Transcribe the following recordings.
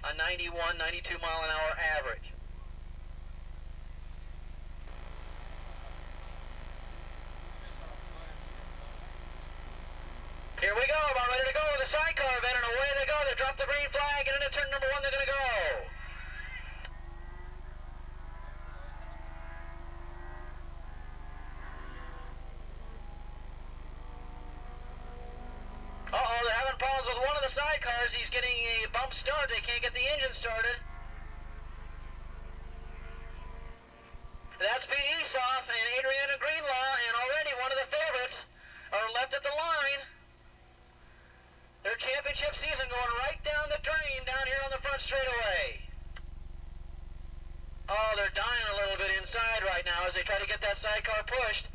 a 91, 92 mile an hour average. Here we go, about ready to go with the sidecar event, and away they go. They drop the green flag, and into turn number 1 they're going to go. Uh-oh, they're having problems with one of the sidecars. He's getting a bump start. They can't get the engine started. That's Pete Esoff and Adriana Greenlaw, and already one of the favorites are left at the line. Their championship season going right down the drain down here on the front straightaway. Oh, they're dying a little bit inside right now as they try to get that sidecar pushed.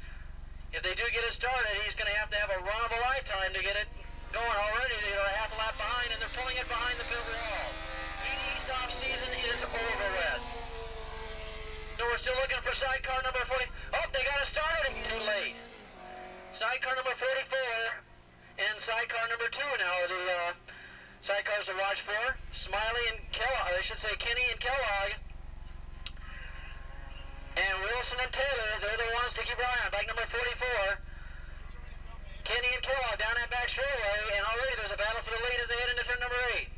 If they do get it started, he's going to have a run of a lifetime to get it going. Already they're a half a lap behind, and they're pulling it behind the pit wall. Pete Esoff's season is over with. So we're still looking for sidecar number 40. Oh, they got it started. Too late. Sidecar number 44 and sidecar number 2 now are the sidecars to watch for. Smiley and Kellogg, I should say Kenny and Kellogg. And Wilson and Taylor, they're the ones to keep an eye on. Bike number 44. Kenny and Kellogg down that back straightaway, and already there's a battle for the lead as they head into turn number 8.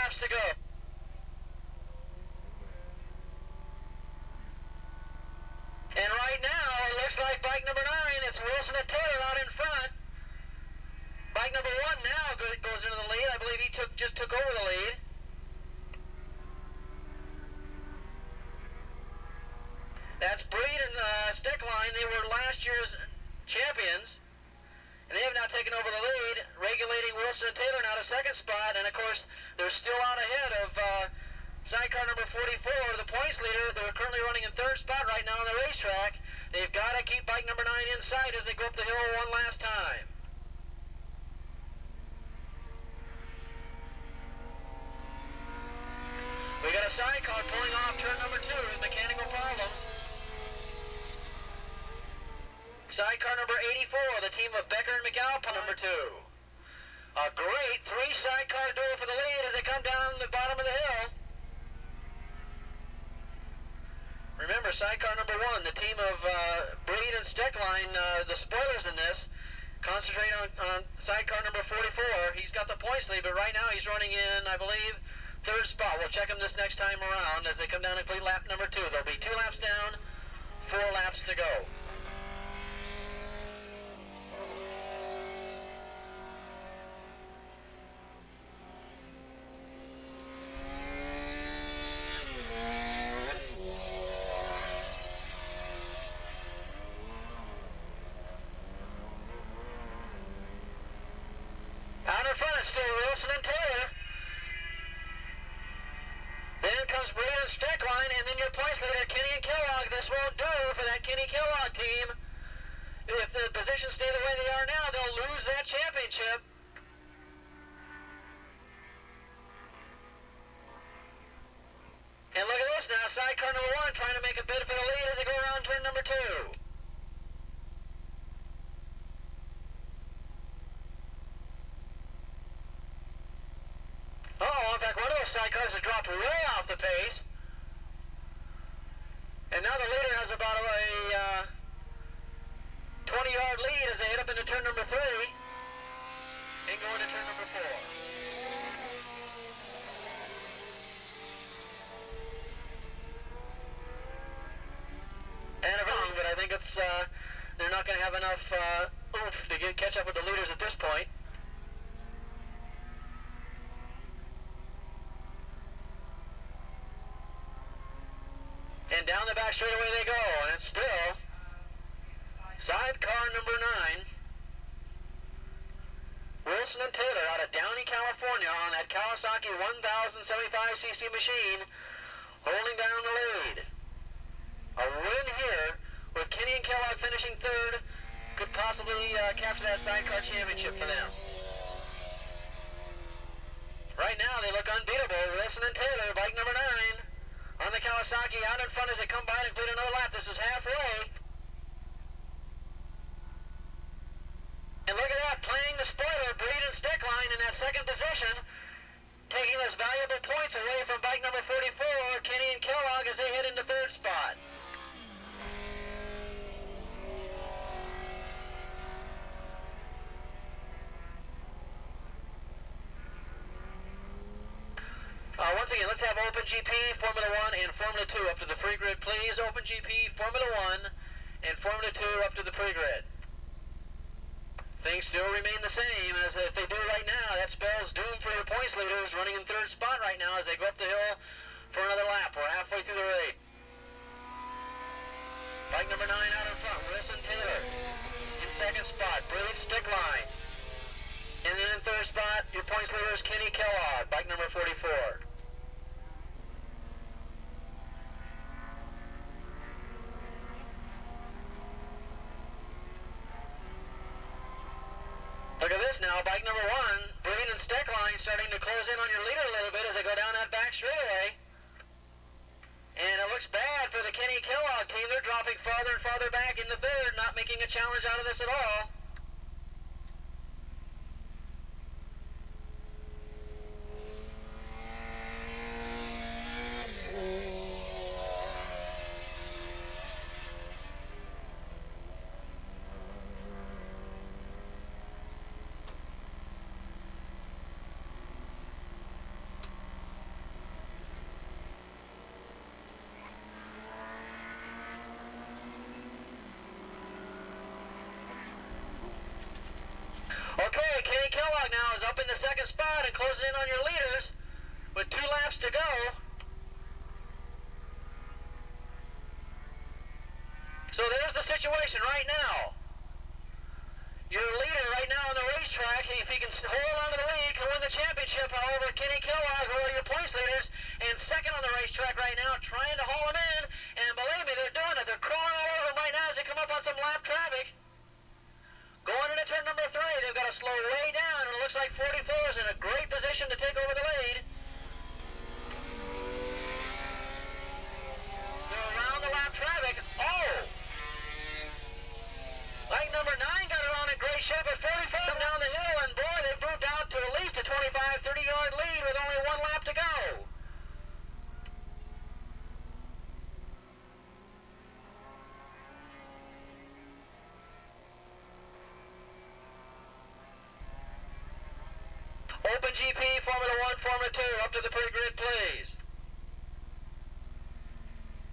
To go. And right now, it looks like bike number 9, it's Wilson and Taylor out in front. Bike number 1 now goes into the lead. I believe he just took over the lead. That's Breed and Stickline. They were last year's champions. And they have now taken over the lead, regulating Wilson and Taylor now to second spot, and of course they're still out ahead of sidecar number 44, the points leader. They're currently running in third spot right now on the racetrack. They've got to keep bike number 9 inside as they go up the hill one last time. We got a sidecar pulling off turn number 2 with mechanical problems. Sidecar number 84, the team of Becker and McAlpin, number 2. A great 3-sidecar duel for the lead as they come down the bottom of the hill. Remember, sidecar number 1, the team of Breed and Stickline, the spoilers in this, concentrate on sidecar number 44. He's got the points lead, but right now he's running in, I believe, third spot. We'll check him this next time around as they come down and complete lap number 2. There'll be 2 laps down, 4 laps to go. Still Wilson and Taylor. Then comes Breed and Stickline, and then your points leader, Kenny and Kellogg. This won't do for that Kenny Kellogg team. If the positions stay the way they are now, they'll lose that championship. And look at this now, sidecar number 1 trying to make a bid for the lead as they go around turn number 2. In fact, one of those sidecars has dropped way off the pace. And now the leader has about a 20-yard lead as they head up into turn number 3 and go into turn number 4. And wrong, but I think it's they're not going to have enough oomph to catch up with the leaders at this point. And down the back straightaway they go, and it's still sidecar number 9, Wilson and Taylor out of Downey, California on that Kawasaki 1075cc machine, holding down the lead. A win here with Kenny and Kellogg finishing third, could possibly capture that sidecar championship for them. Right now, they look unbeatable. Wilson and Taylor, bike number 9, on the Kawasaki, out in front as they come by and complete another lap. This is halfway. And look at that, playing the spoiler, Breed and Stickline in that second position, taking those valuable points away from bike number 44, Kenny and Kellogg, as they head into third spot. Once again, let's have Open GP, Formula 1, and Formula 2 up to the free grid, please. Open GP, Formula 1, and Formula 2 up to the free grid. Things still remain the same as if they do right now. That spells doom for your points leaders running in third spot right now as they go up the hill for another lap. We're halfway through the race. Bike number 9 out in front, Wilson Taylor. In second spot, Brilliant Stickline. And then in third spot, your points leaders, Kenny Kellogg, bike number 44. Look at this now, bike number 1, Breen and Stickline starting to close in on your leader a little bit as they go down that back straightaway. And it looks bad for the Kenny Kellogg team. They're dropping farther and farther back in the third, not making a challenge out of this at all. Okay, Kenny Kellogg now is up in the second spot and closing in on your leaders with 2 laps to go. So there's the situation right now. Your leader right now on the racetrack, if he can hold on to the lead, can win the championship. However, Kenny Kellogg, who are your points leaders, and second on the racetrack right now, trying to haul him in. And believe me, they're doing it. They're crawling all over him right now as they come up on some lap traffic. Going into turn number 3, they've got to slow way down, and it looks like 44 is in a great position to take over the lead. They're around the lap traffic. Oh! Like number 9 got it on in great shape at 44 down the hill, and boy, they've moved out to at least a 25, 30-yard lead with only 1 lap to go. Open GP, Formula 1, Formula 2, up to the pre-grid, please.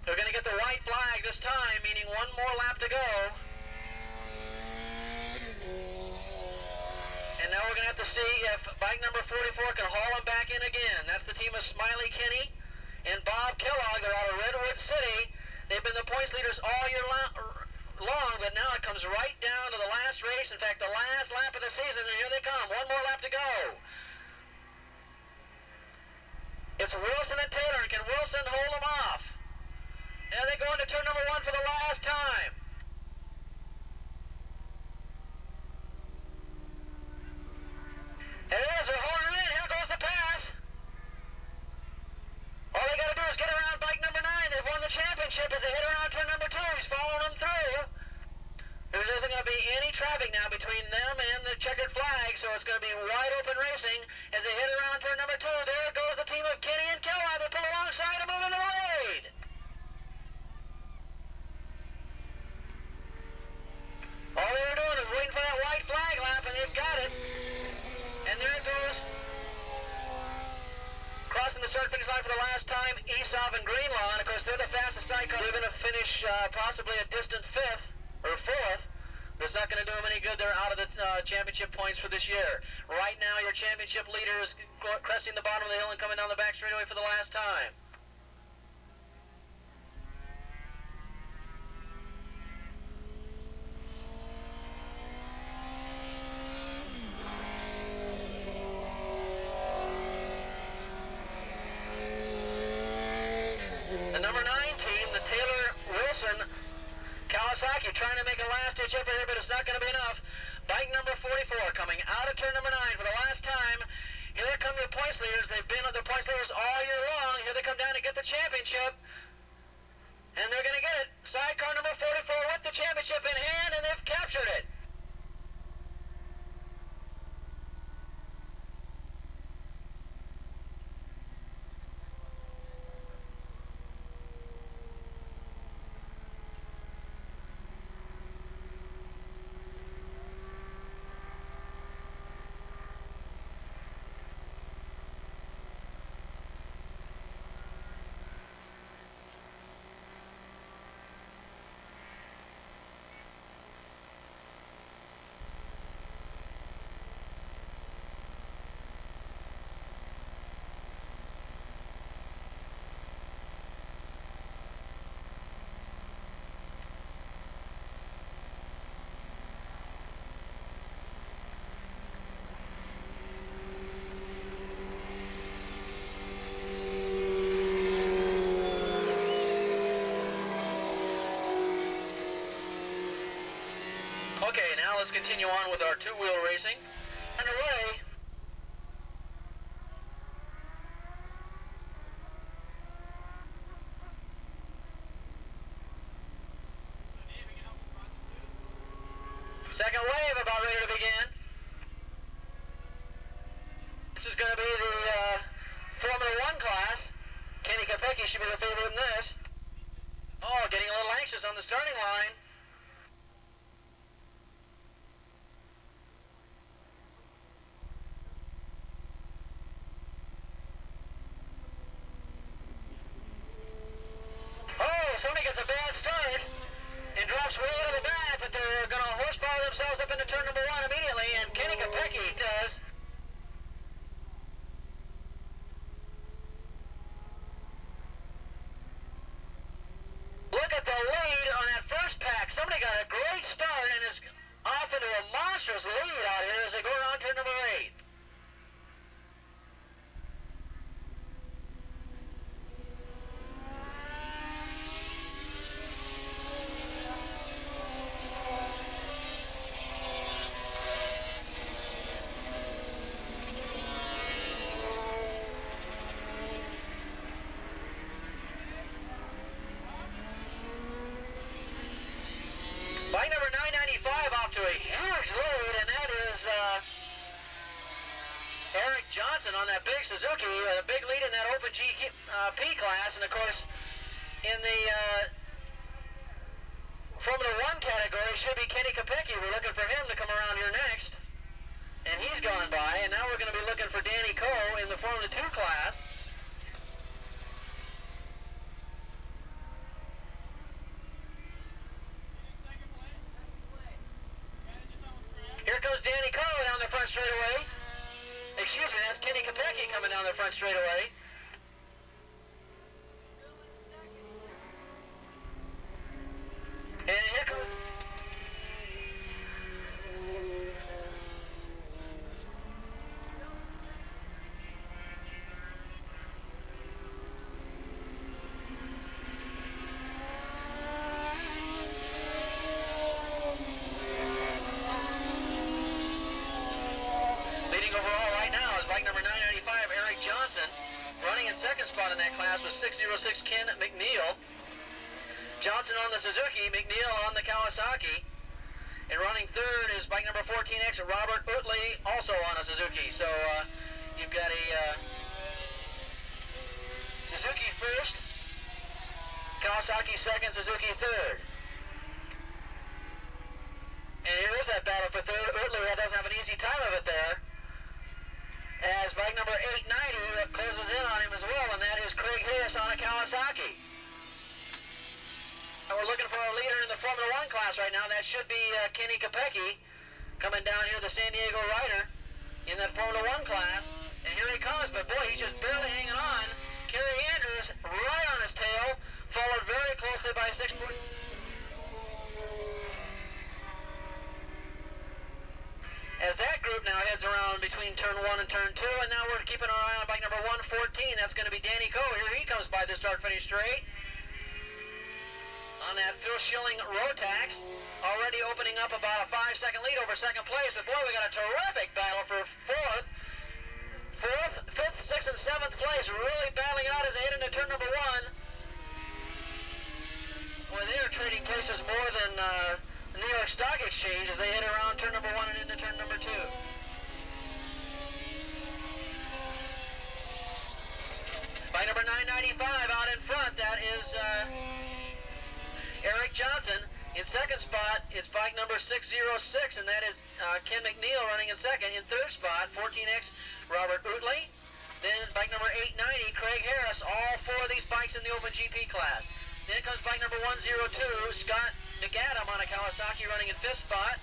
They're going to get the white flag this time, meaning 1 more lap to go. And now we're going to have to see if bike number 44 can haul him back in again. That's the team of Smiley Kenny and Bob Kellogg. They're out of Redwood City. They've been the points leaders all year long, but now it comes right down to the last race. In fact, the last lap of the season, and here they come. 1 more lap to go. It's Wilson and Taylor, and can Wilson hold them off? And they go into turn number 1 for the last time. It is, they're holding him in. Here goes the pass. All they got to do is get around bike number 9. They've won the championship as they hit around turn number 2. He's following them through. There isn't going to be any traffic now between them and the checkered flag, so it's going to be wide open racing as they hit around turn number 2. There goes the team of Kenny and Kellogg. They pull alongside and move into the lead. All they were doing is waiting for that white flag lap, and they've got it. And there it goes. Crossing the start-finish line for the last time, Esop and Greenlaw. And of course, they're the fastest sidecar. They're going to finish possibly a distant 5th or 4th. But it's not going to do them any good. They're out of the championship points for this year. Right now, your championship leader is cresting the bottom of the hill and coming down the back straightaway for the last time. The number 9 team, the Taylor-Wilson Kawasaki trying to make a last-ditch effort here, but it's not going to be enough. Bike number 44 coming out of turn number 9 for the last time. Here come your points leaders. They've been the points leaders all year long. Here they come down to get the championship. And they're going to get it. Sidecar number 44 with the championship in hand, and they've captured it. Okay, now let's continue on with our two-wheel racing. Underway. Second wave about ready to begin. This is going to be the Formula 1 class. Kenny Kopecky should be the favorite in this. Oh, getting a little anxious on the starting line. Somebody gets a bad start and drops way to the back, but they're going to horsepower themselves up into turn number 1 immediately, and Kenny Kopecky does. Look at the lead on that first pack. Somebody got a great start and is off into a monstrous lead out here as they go around turn number 8. Bike number 995 off to a huge lead, and that is Eric Johnson on that big Suzuki, a big lead in that Open GP class, and of course in the Formula 1 category should be Kenny Kopecky. We're looking for him to come around here next, and he's gone by, and now we're going to be looking for Danny Coe in the Formula 2 class. Here comes Danny Coe down the front straightaway. Excuse me, that's Kenny Kopecky coming down the front straightaway. And here comes... overall right now is bike number 995, Eric Johnson. Running in second spot in that class was 606 Ken McNeil. Johnson on the Suzuki, McNeil on the Kawasaki. And running third is bike number 14X, Robert Utley, also on a Suzuki. So you've got a Suzuki first, Kawasaki second, Suzuki third. And here is that battle for third. Utley doesn't have an easy time of it there, as bike number 890 closes in on him as well, and that is Craig Harris on a Kawasaki. And we're looking for a leader in the Formula 1 class right now. That should be Kenny Kopecky coming down here, the San Diego rider, in that Formula 1 class. And here he comes, but boy, he's just barely hanging on. Kerry Andrews right on his tail, followed very closely by 6. As that group now heads around between turn 1 and turn 2, and now we're keeping our eye on bike number 114. That's going to be Danny Coe. Here he comes by the start-finish straight. On that Phil Schilling Rotax, already opening up about a 5-second lead over second place. But boy, we got a terrific battle for fourth, fifth, sixth, and seventh place. Really battling it out as they head into turn number one. Well, they are trading places more than the New York Stock Exchange as they head around turn number one and into turn number two. Bike number 995 out in front, that is Eric Johnson. In second spot, it's bike number 606, and that is Ken McNeil running in second. In third spot, 14X Robert Utley. Then bike number 890, Craig Harris. All four of these bikes in the Open GP class. Then comes bike number 102, Scott McAdam on a Kawasaki running in fifth spot.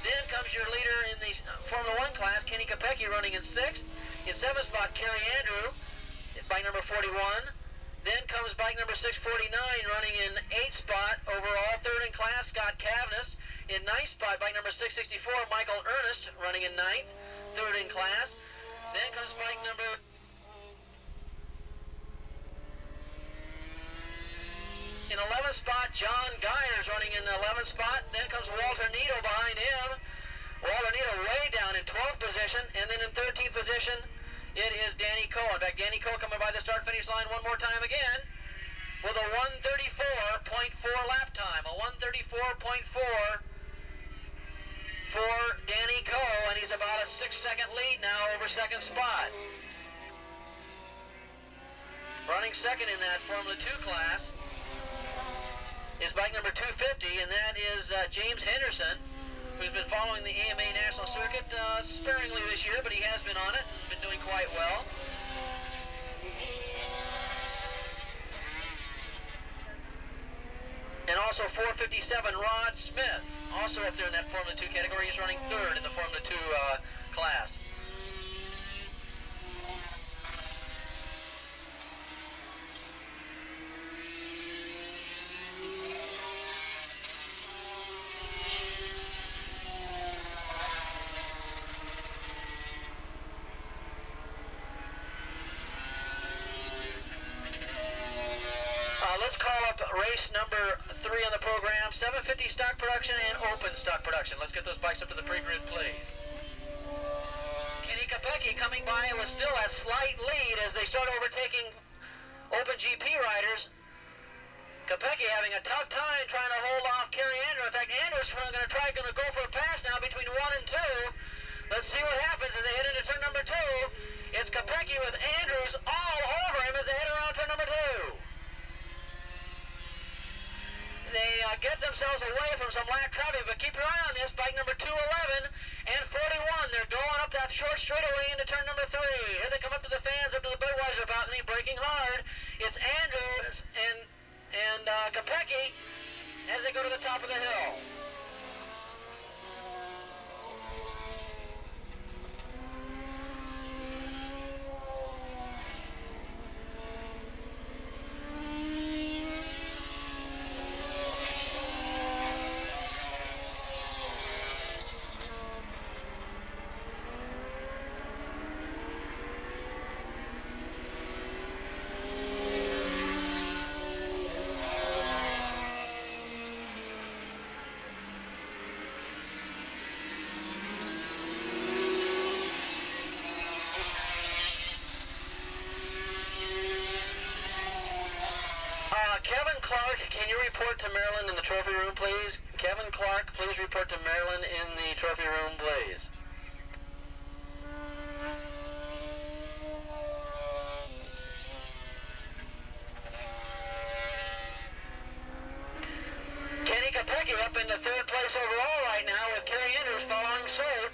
Then comes your leader in the Formula 1 class, Kenny Kopecky, running in sixth. In seventh spot, Kerry Andrew. Bike number 41. Then comes bike number 649 running in 8th spot overall. Third in class, Scott Scaveness. In 9th spot, bike number 664, Michael Ernest running in 9th. Third in class. Then comes bike number... In 11th spot, John Gyers running in the 11th spot. Then comes Walter Nito behind him. Walter Nito way down in 12th position. And then in 13th position, it is Danny Coe. In fact, Danny Coe coming by the start-finish line one more time again with a 1:34.4 lap time. A 1:34.4 for Danny Coe, and he's about a 6-second lead now over second spot. Running second in that Formula 2 class is bike number 250, and that is James Henderson, who's been following the AMA National Circuit sparingly this year, but he has been on it and been doing quite well. And also 457, Rod Smith, also up there in that Formula 2 category. He's running third in the Formula 2 class. Let's call up race number 3 on the program, 750 stock production and open stock production. Let's get those bikes up to the pre-grid, please. Kenny Kopecky coming by with still a slight lead as they start overtaking Open GP riders. Kopecky having a tough time trying to hold off Kerry Andrew. In fact, Andrew's going to go for a pass now between 1 and 2. Let's see what happens as they head into turn number 2. It's Kopecky with Andrews all over him as they head around turn number 2. They get themselves away from some lap traffic, but keep your eye on this. Bike number 211 and 41. They're going up that short straightaway into turn number 3. Here they come up to the fans, up to the Budweiser balcony, braking hard. It's Andrews and Kopecky as they go to the top of the hill. Kevin Clark, can you report to Maryland in the trophy room, please? Kevin Clark, please report to Maryland in the trophy room, please. Kenny Kopecky up into third place overall right now with Kerry Andrews following suit.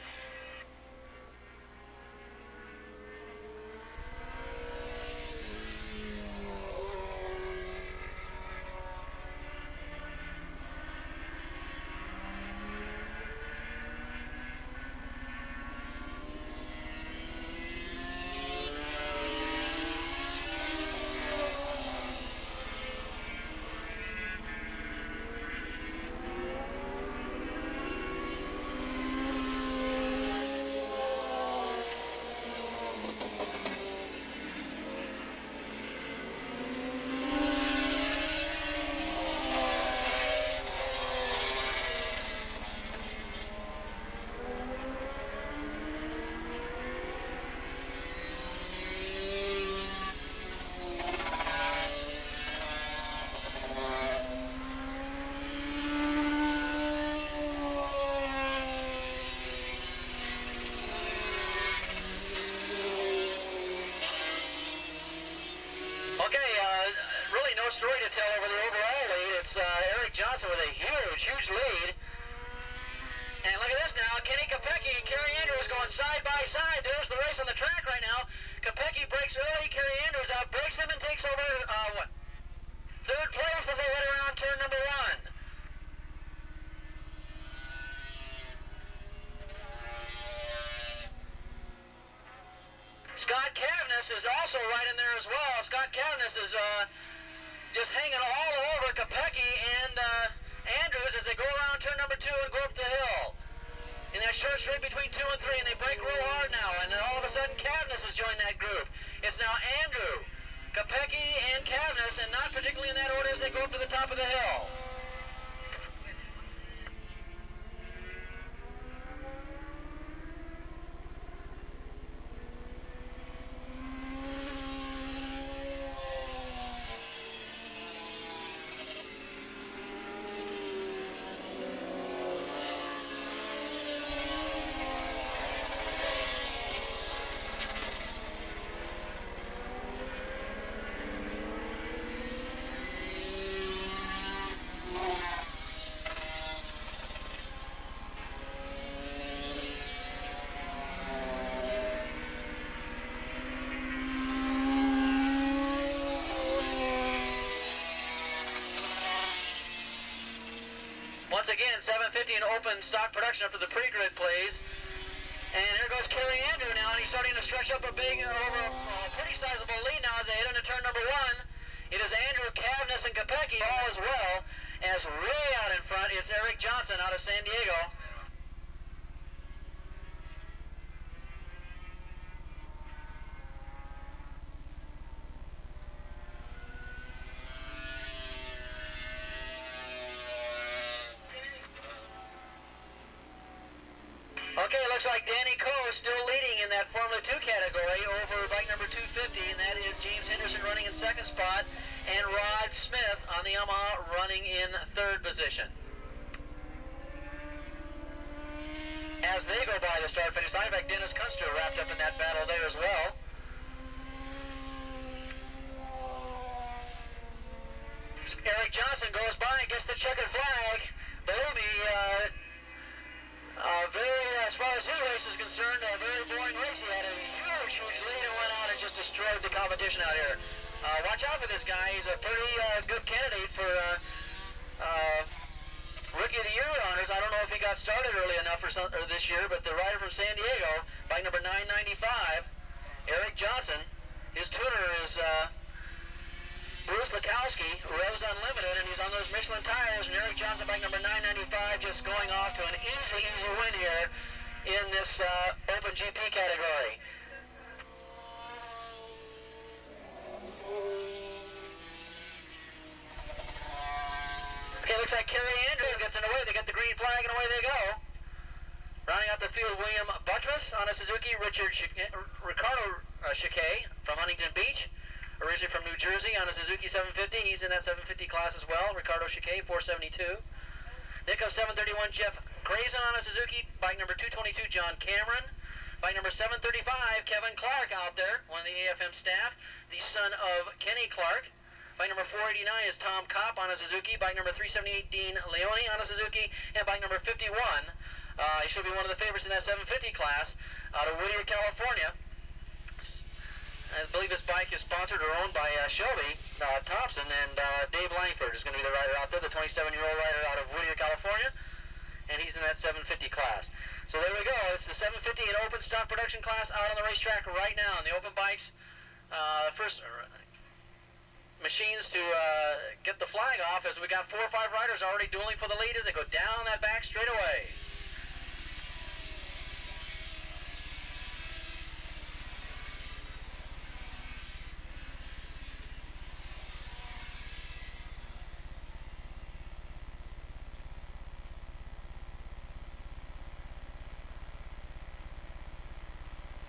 breaks early. Kerry Andrews out, breaks him and takes over, third place as they head around turn number 1. Scott Scaveness is also right in there as well. Scott Scaveness is just hanging all over Kopecky and Andrews as they go around turn number 2 and go up the hill. In that short straight between 2 and 3, and they break real hard now, and then all of a sudden Scaveness has joined that group. It's now Andrew, Kopecky, and Scaveness, and not particularly in that order as they go up to the top of the hill. Once again, 750 in open stock production after the pre-grid plays. And here goes Kerry Andrew now, and he's starting to stretch up a big, over a pretty sizable lead now as they head into turn number 1. It is Andrew, Scaveness, and Kopecky all as well, as way out in front is Eric Johnson out of San Diego. Okay, it looks like Danny Coe still leading in that Formula 2 category over bike number 250, and that is James Henderson running in second spot, and Rod Smith on the Yamaha running in third position. As they go by the start-finish line, in fact, Dennis Kunster wrapped up in that battle there as well. Eric Johnson goes by and gets the checkered flag. Believe me, as far as his race is concerned, a very boring race. He had a huge lead and went out and just destroyed the competition out here. Watch out for this guy. He's a pretty good candidate for Rookie of the Year honors. I don't know if he got started early enough or this year, but the rider from San Diego, bike number 995, Eric Johnson. His tuner is Bruce Lukowski, Revs Unlimited, and he's on those Michelin tires, and Eric Johnson, bike number 995, just going off to an easy win here in this Open GP category. Okay, looks like Kerry Andrew gets in the way. They get the green flag, and away they go. Rounding out the field, William Buttress on a Suzuki, Ricardo Chiquet from Huntington Beach. Originally from New Jersey on a Suzuki 750. He's in that 750 class as well. Ricardo Chiquet, 472. Then comes 731, Jeff Crazen on a Suzuki. Bike number 222, John Cameron. Bike number 735, Kevin Clark out there, one of the AFM staff, the son of Kenny Clark. Bike number 489 is Tom Kopp on a Suzuki. Bike number 378, Dean Leone on a Suzuki. And bike number 51, he should be one of the favorites in that 750 class, out of Whittier, California. I believe this bike is sponsored or owned by Shelby Thompson, and Dave Langford is going to be the rider out there, the 27-year-old rider out of Whittier, California, and he's in that 750 class. So there we go. It's the 750 in open stock production class out on the racetrack right now. And the open bikes, first machines to get the flag off, as we got 4 or 5 riders already dueling for the lead as they go down that back straightaway.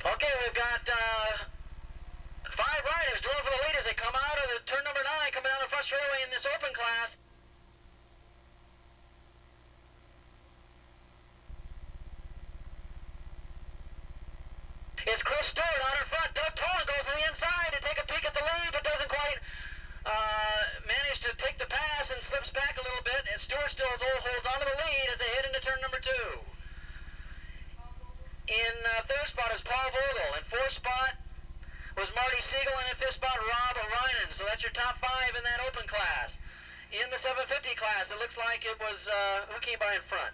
Okay, we've got 5 riders dueling for the lead as they come out of the turn number 9, coming down the front straightaway in this open class. It's Chris Stewart out in front. Doug Toland goes to the inside to take a peek at the lead, but doesn't quite manage to take the pass and slips back a little bit. And Stewart still holds onto the lead as they head into turn number 2. In third spot is Paul Vogel. In fourth spot, was Marty Siegel, and in 5th spot, Rob Reinen. So that's your top 5 in that open class. In the 750 class, it looks like it was, who came by in front?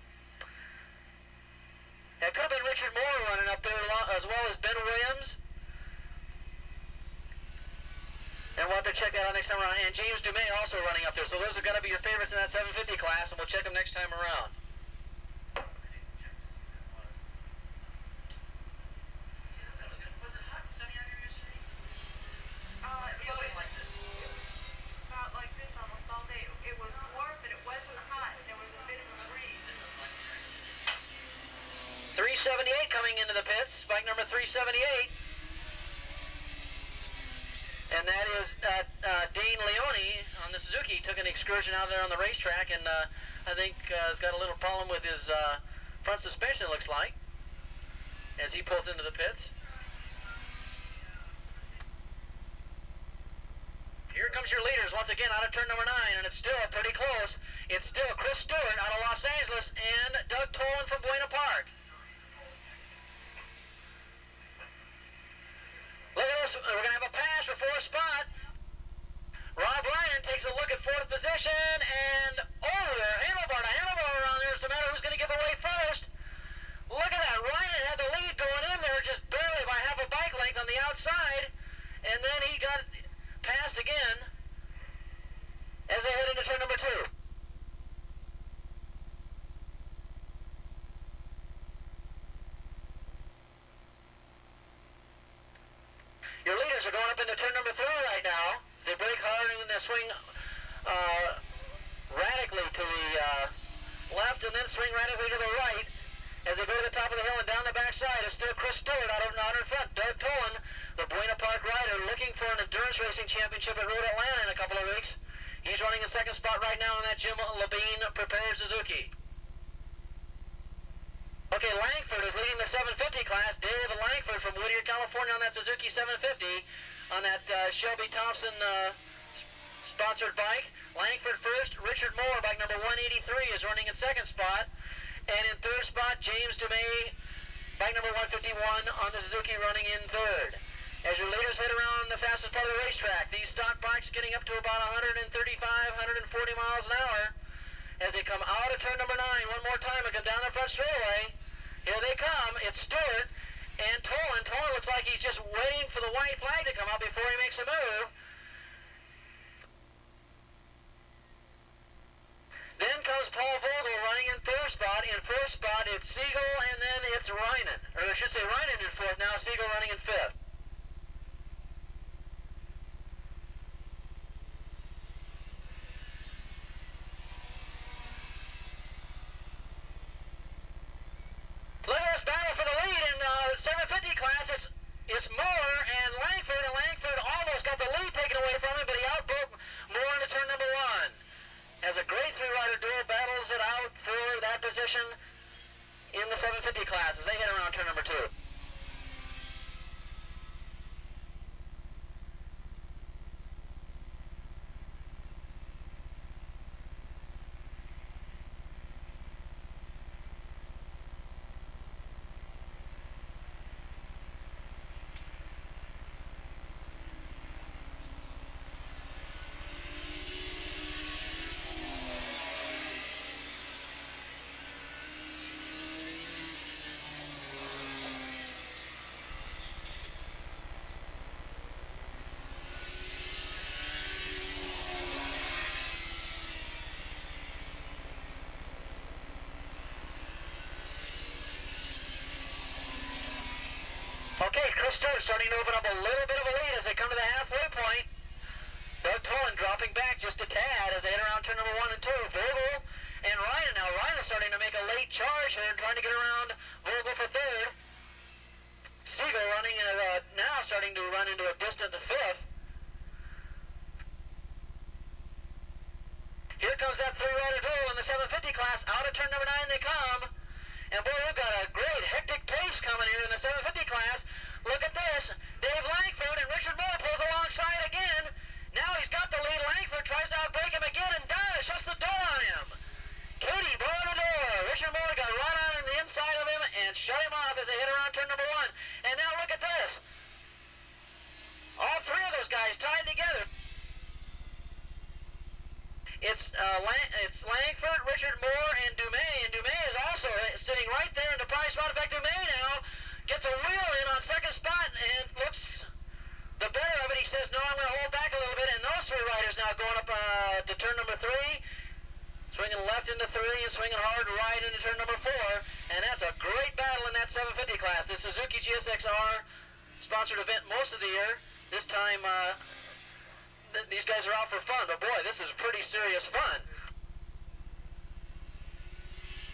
It could have been Richard Moore running up there as well as Ben Williams. And we'll have to check that out next time around. And James Dumais also running up there. So those are going to be your favorites in that 750 class, and we'll check them next time around. About like this almost all day. It was warm, but it wasn't hot. There was a bit of a breeze. 378 coming into the pits, bike number 378. And that is Dane Leone on the Suzuki. Took an excursion out there on the racetrack, and I think has got a little problem with his front suspension, it looks like, as he pulls into the pits. Here comes your leaders once again out of turn number 9, and it's still pretty close. It's still Chris Stewart out of Los Angeles and Doug Toland from Buena Park. Look at this. We're going to have a pass for 4th spot. Rob Ryan takes a look at 4th position, and there, handlebar to handlebar around there. It's no matter who's going to give away first. Look at that. Ryan had the lead going in there just barely by half a bike length on the outside, and then he got passed again as they head into turn number 2. Your leaders are going up into turn number 3 right now. They brake hard and then they swing radically to the left and then swing radically to the right as they go to the top of the hill and down the backside. It's still Chris Stewart out in front. Doug Toland, the Buena Park rider, looking for an endurance racing championship at Road Atlanta in a couple of weeks. He's running in 2nd spot right now in that Jim Labine prepared Suzuki. Okay, Langford is leading the 750 class. Dave Langford from Whittier, California on that Suzuki 750 on that Shelby Thompson sponsored bike. Langford first. Richard Moore, bike number 183, is running in 2nd spot. And in 3rd spot, James Dumais, bike number 151 on the Suzuki running in 3rd. As your leaders head around the fastest part of the racetrack, these stock bikes getting up to about 135, 140 miles an hour as they come out of turn number 9 one more time and come down the front straightaway. Here they come. It's Stewart and Toland. Toland looks like he's just waiting for the white flag to come up before he makes a move. Then comes Paul Vogel running in 3rd spot. In 4th spot, it's Siegel, and then it's Reinen. Or I should say Reinen in 4th, now Siegel running in 5th. Look at this battle for the lead in the 750 class. It's Moore and Langford almost got the lead taken away from him, but he outbroke Moore into turn number 1. As a great 3-rider duel battles it out for that position in the 750 class as they head around turn number 2. Okay, Chris Stewart starting to open up a little bit of a lead as they come to the halfway point. Doug Toland dropping back just a tad as they head around turn number 1 and 2. Vogel and Ryan. Now Ryan is starting to make a late charge here and trying to get around Vogel for 3rd. Siegel running now starting to run into a distant 5th. Here comes that 3-rider duel in the 750 class. Out of turn number 9 they come. And boy, we've got a great hectic pace coming here in the 750 class. Look at this. Dave Langford and Richard Moore pulls alongside again. Now he's got the lead. Langford tries to outbreak him again and does. Shuts the door on him. Katie blowing the door. Richard Moore got right on the inside of him and shut him off as they hit around turn number 1. And now look at this. it's Langford, Richard Moore, and Dumais. And Dumais is also sitting right there in the prize spot. In fact, Dumais now gets a wheel in on second spot and looks the better of it. He says, no, I'm going to hold back a little bit. And those three riders now going up to turn number 3. Swinging left into 3 and swinging hard right into turn number 4. And that's a great battle in that 750 class. The Suzuki GSX-R sponsored event most of the year. This time, these guys are out for fun. But boy, this is pretty serious fun.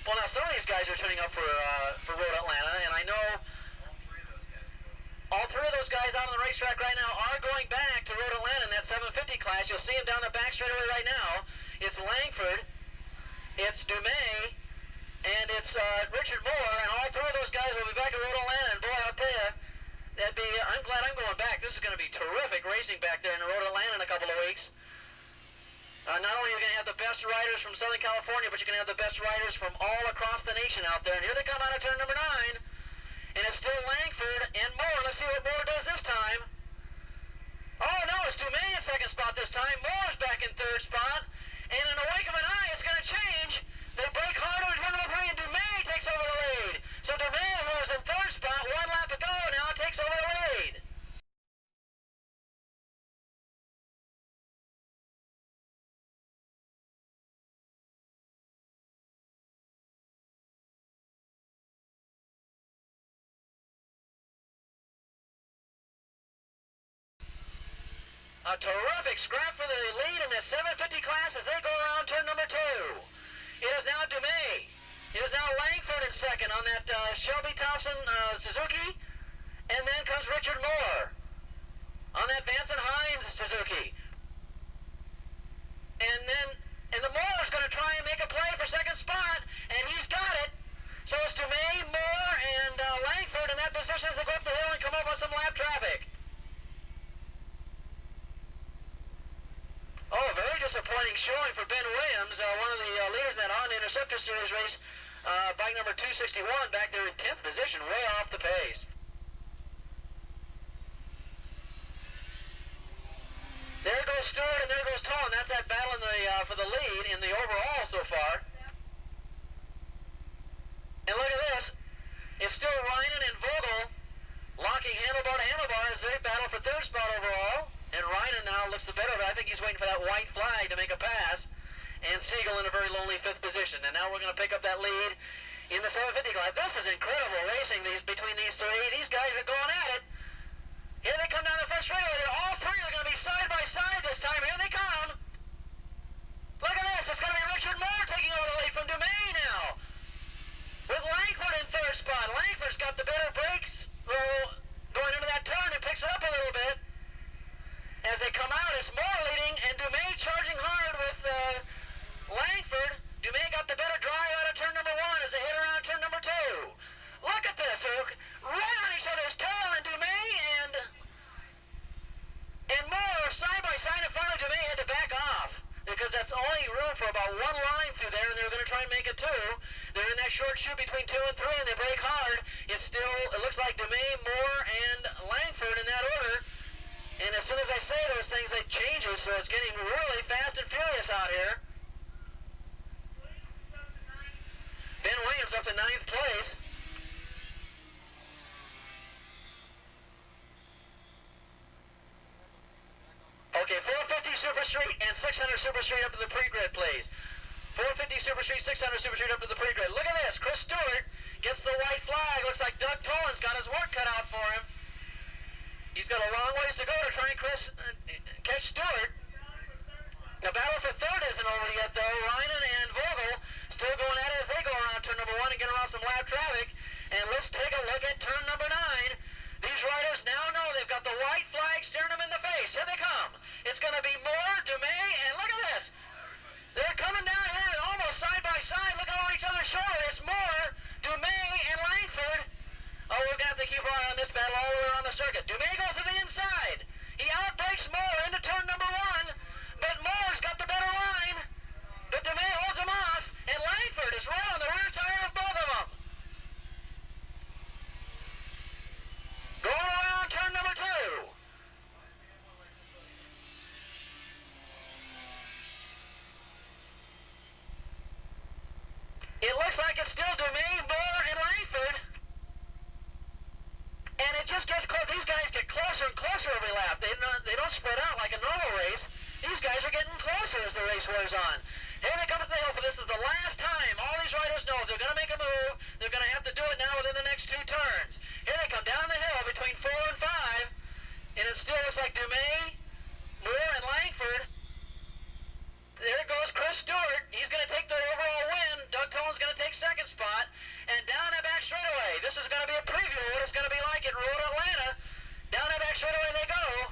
Well, now some of these guys are turning up for Road Atlanta, and I know all three of those guys out on the racetrack right now are going back to Road Atlanta in that 750 class. You'll see them down the back straightaway right now. It's Langford, it's Dumais, and it's Richard Moore, and all three of those guys will be back at Road Atlanta. And boy, I'll tell you, I'm glad I'm going back. This is going to be terrific racing back there in Road Atlanta in a couple of weeks. Not only are you going to have the best riders from Southern California, but you're going to have the best riders from all across the nation out there. And here they come out of turn number 9. And it's still Langford and Moore. Let's see what Moore does this time. Oh, no, it's Dumais in second spot this time. Moore's back in third spot. And in the wake of an eye, it's going to change. They break hard on turn number 3, and Dumais takes over the lead. So Dumais, who was in third spot, 1 lap to go, now takes over the lead. A terrific scrap for the lead in the 750 class as they go around turn number 2. It is now Dumais. It is now Langford in second on that Shelby Thompson Suzuki. And then comes Richard Moore on that Vance and Hines Suzuki. And the Moore's going to try and make a play for second spot, and he's got it. So it's Dumais, Moore, and Langford in that position as they go up the hill and come up on some lap traffic. Oh, very disappointing showing for Ben Williams, one of the leaders in that Honda Interceptor Series race. Bike number 261 back there in 10th position, way off the pace. There goes Stewart and there goes Toland. That's that battle in for the lead in the overall so far. And look at this. It's still Reinen and Vogel locking handlebar to handlebar as they battle for third spot overall. And Reinen now looks the better of it. I think he's waiting for that white flag to make a pass. And Siegel in a very lonely 5th position. And now we're going to pick up that lead in the 750 class. This is incredible racing between these three. These guys are going at it. Here they come down the first straightaway. All three are going to be side by side this time. Here they come. Look at this. It's going to be Richard Moore taking over the lead from Dumais now. With Langford in third spot. Langford's got the better brakes going into that turn and picks it up a little bit. As they come out, it's Moore leading, and Dumais charging hard with Langford. Dumais got the better drive out of turn number 1 as they hit around turn number 2. Look at this. They're right on each other's tail, and Dumais and Moore side by side, and finally Dumais had to back off because that's only room for about 1 line through there, and they're going to try and make it 2. They're in that short chute between 2 and 3, and they brake hard. It looks like Dumais, Moore, and Langford in that order. And as soon as I say those things, it changes, so it's getting really fast and furious out here. Ben Williams up to 9th place. Okay, 450 Super Street and 600 Super Street up to the pre-grid, please. 450 Super Street, 600 Super Street up to the pre-grid. Look at this. Chris Stewart gets the white flag. Looks like Doug Toland's got his work cut out for him. He's got a long ways to go to try and catch Stewart. The battle for third isn't over yet, though. Reinen and Vogel still going at it as they go around turn number 1 and get around some lap traffic. And let's take a look at turn number 9. These riders now know they've got the white flag staring them in the face. Here they come. It's going to be Moore, Dumais, and look at this. They're coming down here almost side by side. Look over each other's shoulder. It's Moore, Dumais, and Langford. Oh, we're going to have to keep our eye on this battle all the way around the circuit. Dumais goes to the inside. He outbreaks Moore into turn number 1, but Moore's got the better line. But Dumais holds him off, and Langford is right on the rear tire of both of them. Going around turn number 2. it's still Dumais, Moore, and Langford. And it just gets close. These guys get closer and closer every lap. They don't spread out like a normal race. These guys are getting closer as the race wears on. Here they come to the hill, but this is the last time. All these riders know if they're going to make a move, they're going to have to do it now within the next 2 turns. Here they come down the hill between 4 and 5, and it still looks like Dumais, Moore, and Langford. There goes Chris Stewart. He's going to take the overall win. Doug Toland's going to take second spot. And down that back straightaway. This is going to be a preview of what it's going to be like at Road Atlanta. Down that back straightaway they go.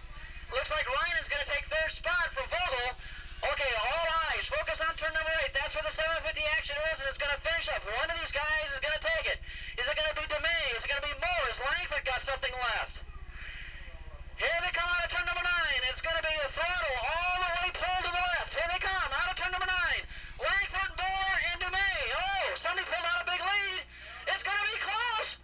Looks like Ryan's going to take third spot for Vogel. Okay, all eyes. Focus on turn number 8. That's where the 750 action is, and it's going to finish up. One of these guys is going to take it. Is it going to be Dumais? Is it going to be Moore? Has Langford got something left? Here they come out of turn number 9. It's going to be the throttle all the way pulled to the left. Here they come out of turn number 9. Langford, Moore, and Dumais. Oh, somebody pulled out a big lead. It's going to be close.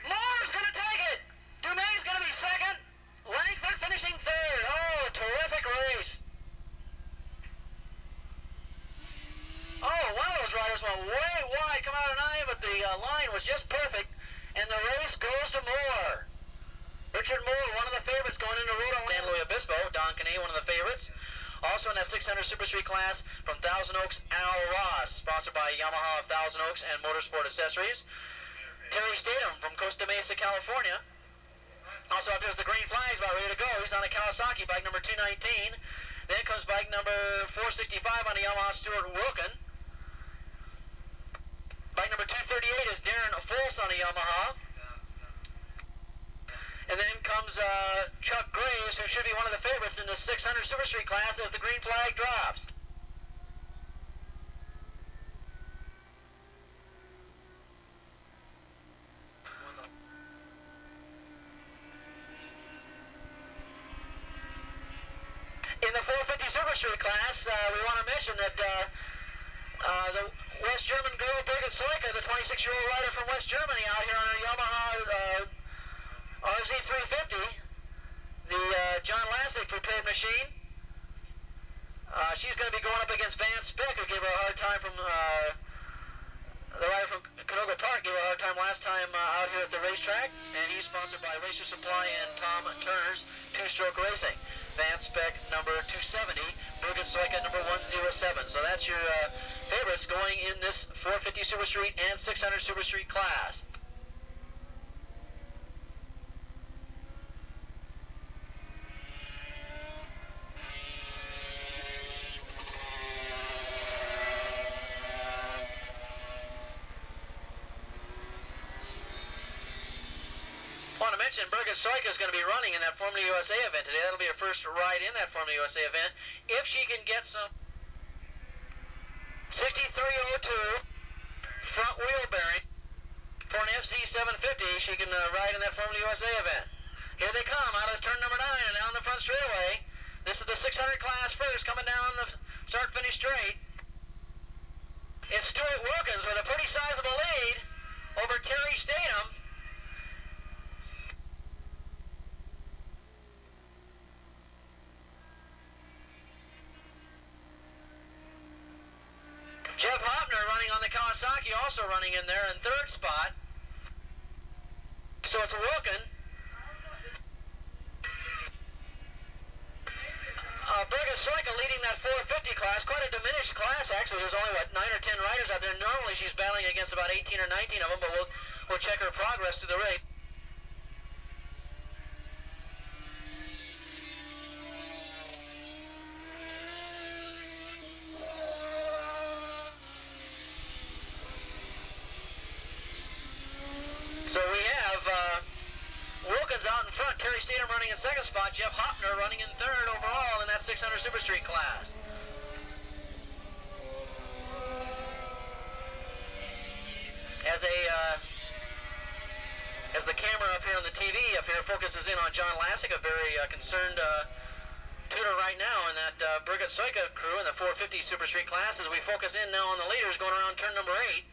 Moore's going to take it. Dumais is going to be second. Langford finishing third. Oh, terrific race. Oh, one of those riders went way wide, come out of 9, but the line was just perfect, and the race goes to Moore. Richard Moore, one of the favorites going into Road San Luis Obispo. Don Caney, one of the favorites. Also in that 600 Super Street class from Thousand Oaks, Al Ross, sponsored by Yamaha of Thousand Oaks and Motorsport Accessories. Terry Statham from Costa Mesa, California. Also up there's the green flags about ready to go. He's on a Kawasaki bike number 219. Then comes bike number 465 on the Yamaha Stewart Wilken. Bike number 238 is Darren Fultz on a Yamaha. And then comes Chuck Graves, who should be one of the favorites in the 600 Super Street class as the green flag drops. In the 450 Super Street class, we want to mention that the West German girl, Birgit Soyka, the 26-year-old rider from West Germany, out here on her Yamaha RZ350, the John Lassick prepared machine. She's going to be going up against Van Speck, who gave her a hard time from the rider from Canoga Park, gave her a hard time last time out here at the racetrack. And he's sponsored by Racer Supply and Tom Turner's Two-Stroke Racing. Van Speck number 270, Birgit Soyka number 107. So that's your favorites going in this 450 Super Street and 600 Super Street class. Birgit Soyka is going to be running in that Formula USA event today. That'll be her first ride in that Formula USA event. If she can get some 6302 front wheel bearing for an FZ 750, she can ride in that Formula USA event. Here they come out of turn number 9 and down the front straightaway. This is the 600 class first, coming down the start-finish straight. It's Stuart Wilkens with a pretty sizable lead over Terry Statham. Jeff Hopner running on the Kawasaki, also running in there in third spot. So it's Wilken. Birgit Soyka leading that 450 class, quite a diminished class actually. There's only, 9 or 10 riders out there. Normally she's battling against about 18 or 19 of them, but we'll check her progress through the race. So we have Wilkens out in front, Terry Statham running in second spot, Jeff Hopner running in third overall in that 600 Super Street class. As the camera up here on the TV up here focuses in on John Lassick, a very concerned tutor right now in that Birgit Soyka crew in the 450 Super Street class, as we focus in now on the leaders going around turn number 8.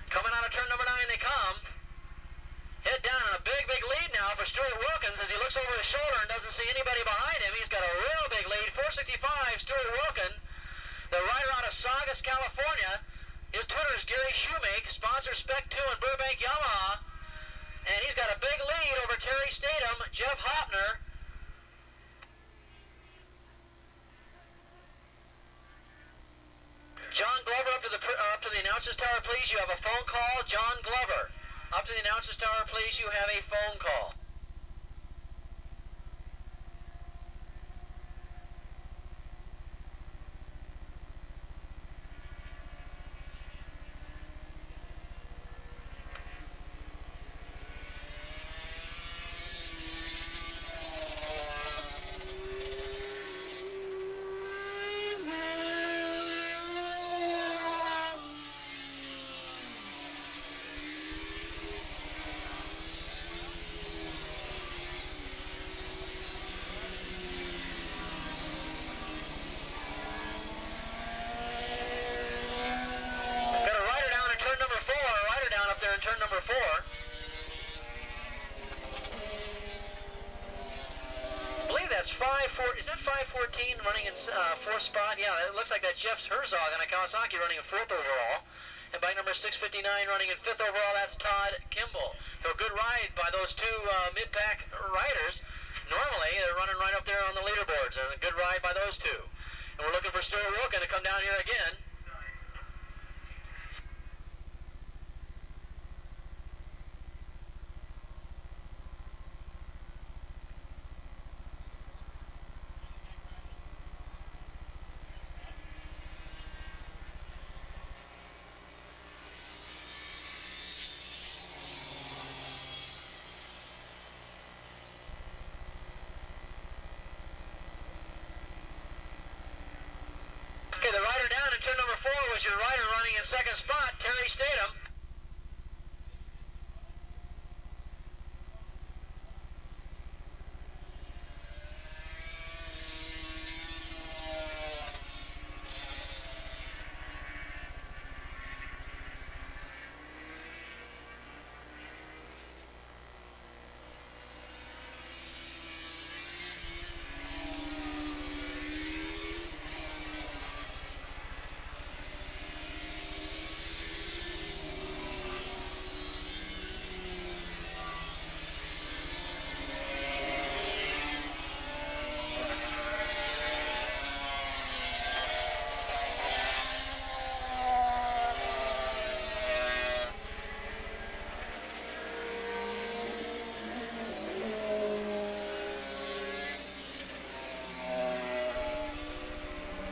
Coming out of turn number 9 they come. Head down on a big lead now for Stuart Wilkens as he looks over his shoulder and doesn't see anybody behind him. He's got a real big lead. 465, Stuart Saugus, California. His tutor is Gary Shoemake, sponsor Spec 2 and Burbank Yamaha. And he's got a big lead over Terry Statham, Jeff Hopner. John Glover, up to the announcer's tower, please. You have a phone call. John Glover, up to the announcer's tower, please. You have a phone call. Turn number 4. I believe that's 5-4. Is that 514 running in 4th spot? Yeah, it looks like that's Jeff Herzog on a Kawasaki running in 4th overall. And bike number 659 running in 5th overall, that's Todd Kimball. So a good ride by those two mid-pack riders. Normally, they're running right up there on the leaderboards, and a good ride by those two. And we're looking for Stuart Wilken to come down here again. Okay, the rider down in turn number 4 was your rider running in 2nd spot, Terry Statham.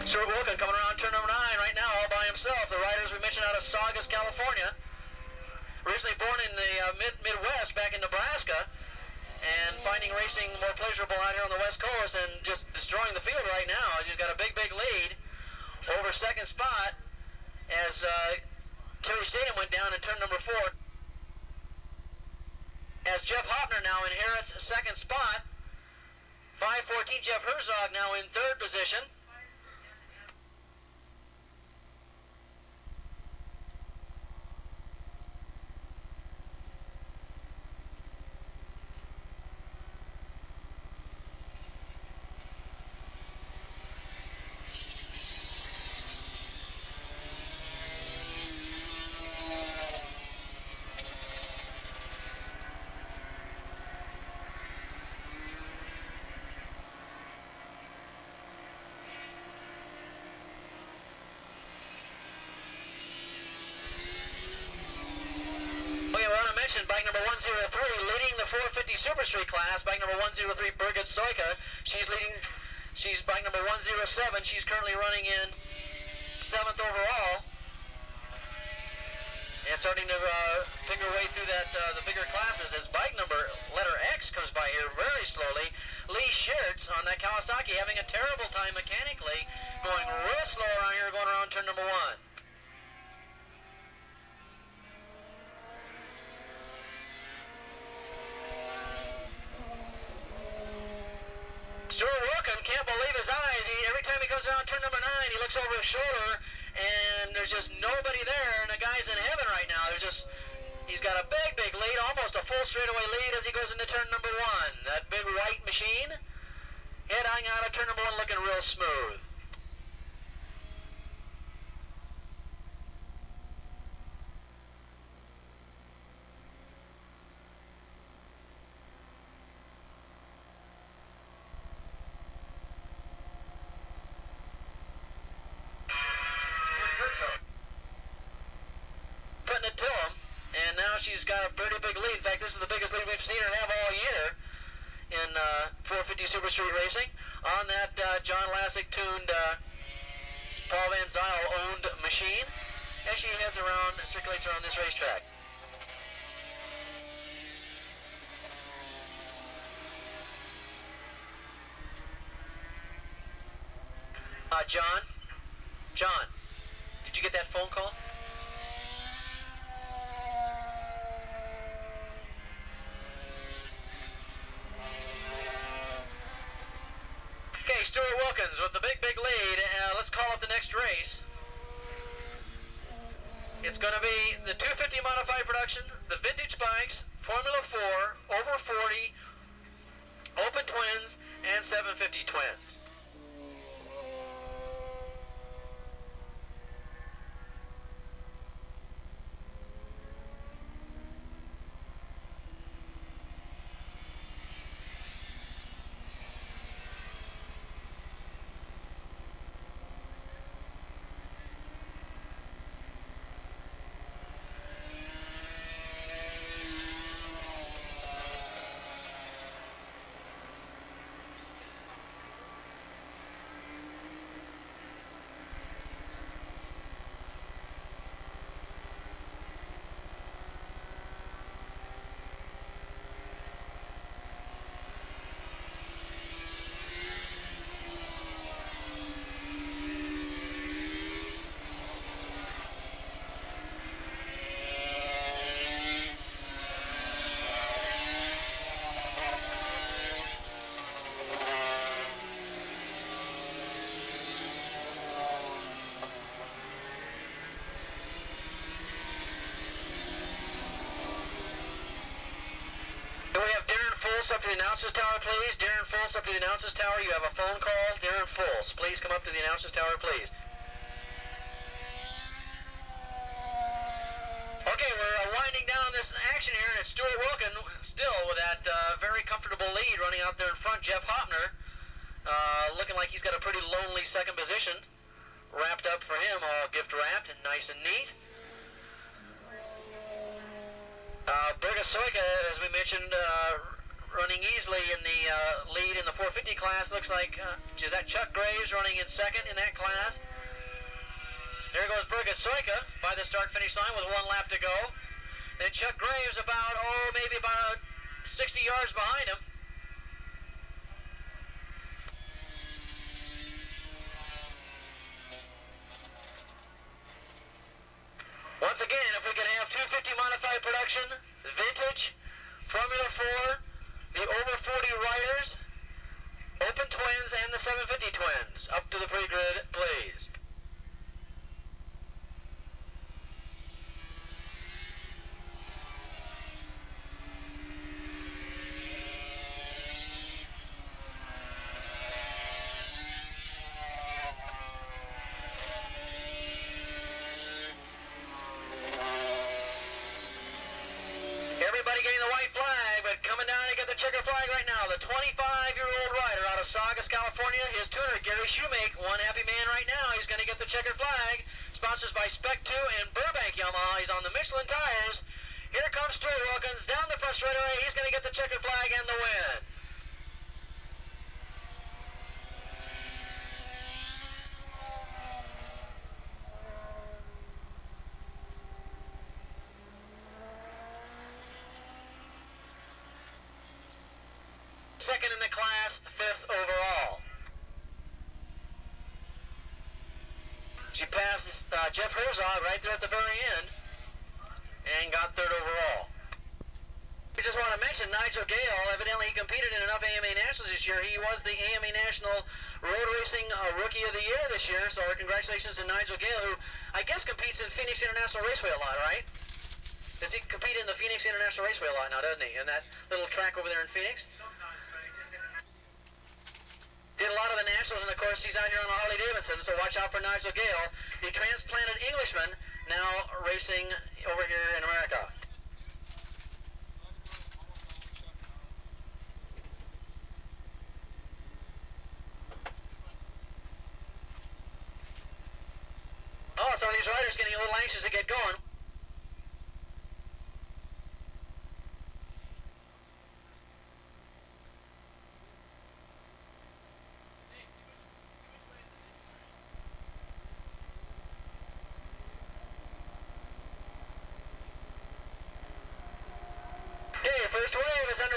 Stuart Wilken coming around turn number 9 right now all by himself. The riders we mentioned out of Saugus, California. Originally born in the Midwest back in Nebraska, and finding racing more pleasurable out here on the West Coast, and just destroying the field right now as he's got a big lead over 2nd spot as Terry Statham went down in turn number 4. As Jeff Hopner now inherits 2nd spot. 514 Jeff Herzog now in 3rd position. Bike number 103 leading the 450 Super Street class. Bike number 103 Birgit Soyka. She's bike number 107. She's currently running in 7th overall. And starting to pick her way through the bigger classes as bike number letter X comes by here very slowly. Lee Schertz on that Kawasaki having a terrible time mechanically, going real slow around here, going around turn number 1. Stuart Wilken can't believe his eyes. Every time he comes around turn number 9, he looks over his shoulder, and there's just nobody there, and the guy's in heaven right now. He's got a big lead, almost a full straightaway lead as he goes into turn number 1. That big white machine, heading out of turn number 1 looking real smooth. she's got a pretty big lead. In fact, this is the biggest lead we've seen her have all year in 450 Super Street Racing on that John Lassick tuned Paul Van Zyl owned machine as she heads around, circulates around this racetrack. John, did you get that phone call? Okay, Stuart Wilkens with the big lead. Let's call up the next race. It's going to be the 250 modified production, the vintage bikes, Formula 4, over 40, open twins, and 750 twins. Up to the announcer's tower, please. Darren Fultz up to the announcer's tower. You have a phone call. Darren Fultz, please come up to the announcer's tower, please. Okay, we're winding down this action here, and it's Stuart Wilken still with that very comfortable lead running out there in front. Jeff Hopner looking like he's got a pretty lonely second position. Wrapped up for him, all gift wrapped and nice and neat. Birgit Soyka, as we mentioned, running easily in the lead in the 450 class. Looks like, is that Chuck Graves running in second in that class? There goes Birgit Soyka by the start-finish line with 1 lap to go. Then Chuck Graves maybe about 60 yards behind him. Once again, if we can have 250 modified production, vintage, Formula 4, the over 40 riders, open twins, and the 750 twins. Up to the pre-grid, please. Everybody getting the white flag, but coming down to get the checker flag right now, the 25-year-old rider out of Saugus, California, his tuner, Gary Shoemake, one happy man right now. He's going to get the checker flag. Sponsors by Spec 2 and Burbank Yamaha. He's on the Michelin tires. Here comes Stuart Wilkens down the front straightaway. He's going to get the checker flag and the win. Second in the class, 5th overall. She passes Jeff Herzog right there at the very end and got 3rd overall. We just want to mention Nigel Gale. Evidently he competed in enough AMA Nationals this year. He was the AMA National Road Racing Rookie of the Year this year, so our congratulations to Nigel Gale, who I guess competes in Phoenix International Raceway a lot, right? Does he compete in the Phoenix International Raceway a lot now, doesn't he? In that little track over there in Phoenix? Did a lot of the Nationals, and of course he's out here on a Harley Davidson, so watch out for Nigel Gale, the transplanted Englishman, now racing over here in America. Oh, some of these riders getting a little anxious to get going.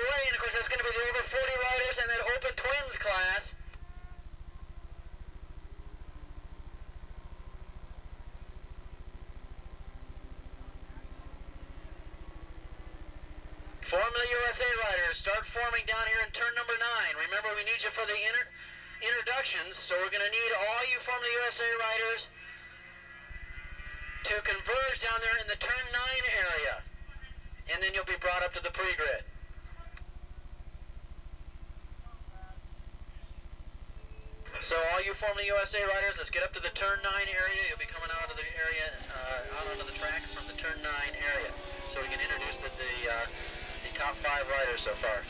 underway, and of course that's going to be the over 40 riders and that open twins class. Formula USA riders, start forming down here in turn number 9. Remember, we need you for the introductions, so we're going to need all you Formula USA riders to converge down there in the turn 9 area, and then you'll be brought up to the pre-grid. So all you Formula USA riders, let's get up to the turn 9 area. You'll be coming out of the area, out onto the track from the turn 9 area, so we can introduce the top 5 riders so far.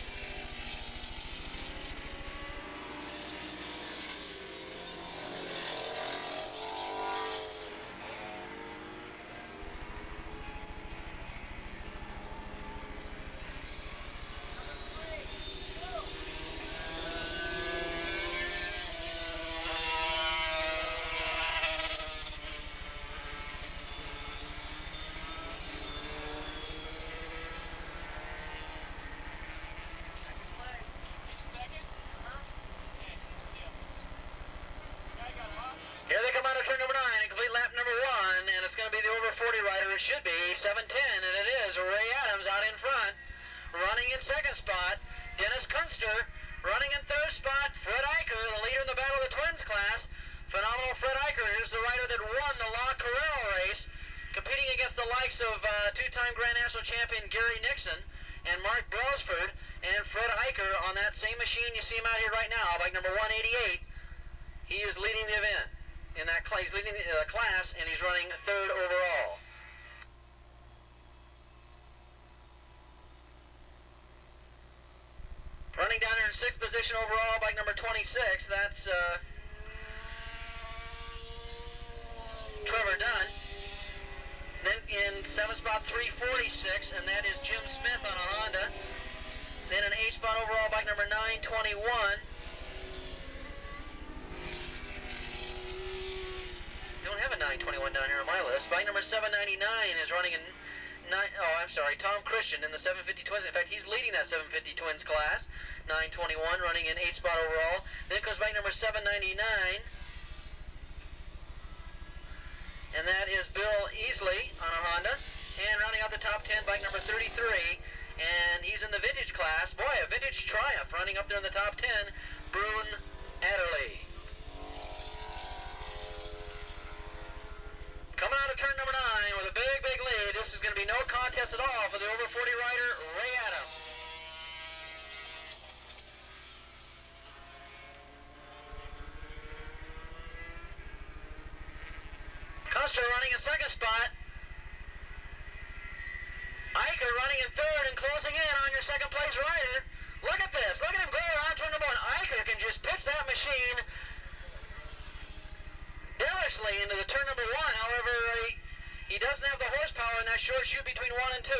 Here they come out of turn number 9 and complete lap number 1, and it's going to be the over 40 rider. It should be 710, and it is. Ray Adams out in front, running in second spot. Dennis Kunster running in third spot. Fred Eicher, the leader in the Battle of the Twins class. Phenomenal Fred Eicher. Here's the rider that won the La Carrera race, competing against the likes of two-time Grand National champion Gary Nixon and Mark Brailsford, and Fred Eicher on that same machine. You see him out here right now, bike number 188. He is leading the event. In that class, he's leading the class, and he's running 3rd overall. Running down there in 6th position overall, bike number 26, that's Trevor Dunn. Then in 7th spot, 346, and that is Jim Smith on a Honda. Then in 8th spot overall, bike number 921. Don't have a 921 down here on my list. Bike number 799 is running in Tom Christian in the 750 Twins. In fact, he's leading that 750 Twins class. 921 running in 8th spot overall. Then goes bike number 799. And that is Bill Easley on a Honda. And rounding out the top 10, bike number 33. And he's in the vintage class. Boy, a vintage Triumph running up there in the top 10. Brune Adderley. Coming out of turn number 9 with a big, big lead. This is going to be no contest at all for the over 40 rider, Ray Adams. Custer running in 2nd spot. Eicher running in 3rd and closing in on your 2nd place rider. Look at this. Look at him go around turn number 1. Eicher can just pitch that machine devilishly into the turn number 1. However, he doesn't have the horsepower in that short chute between 1 and 2.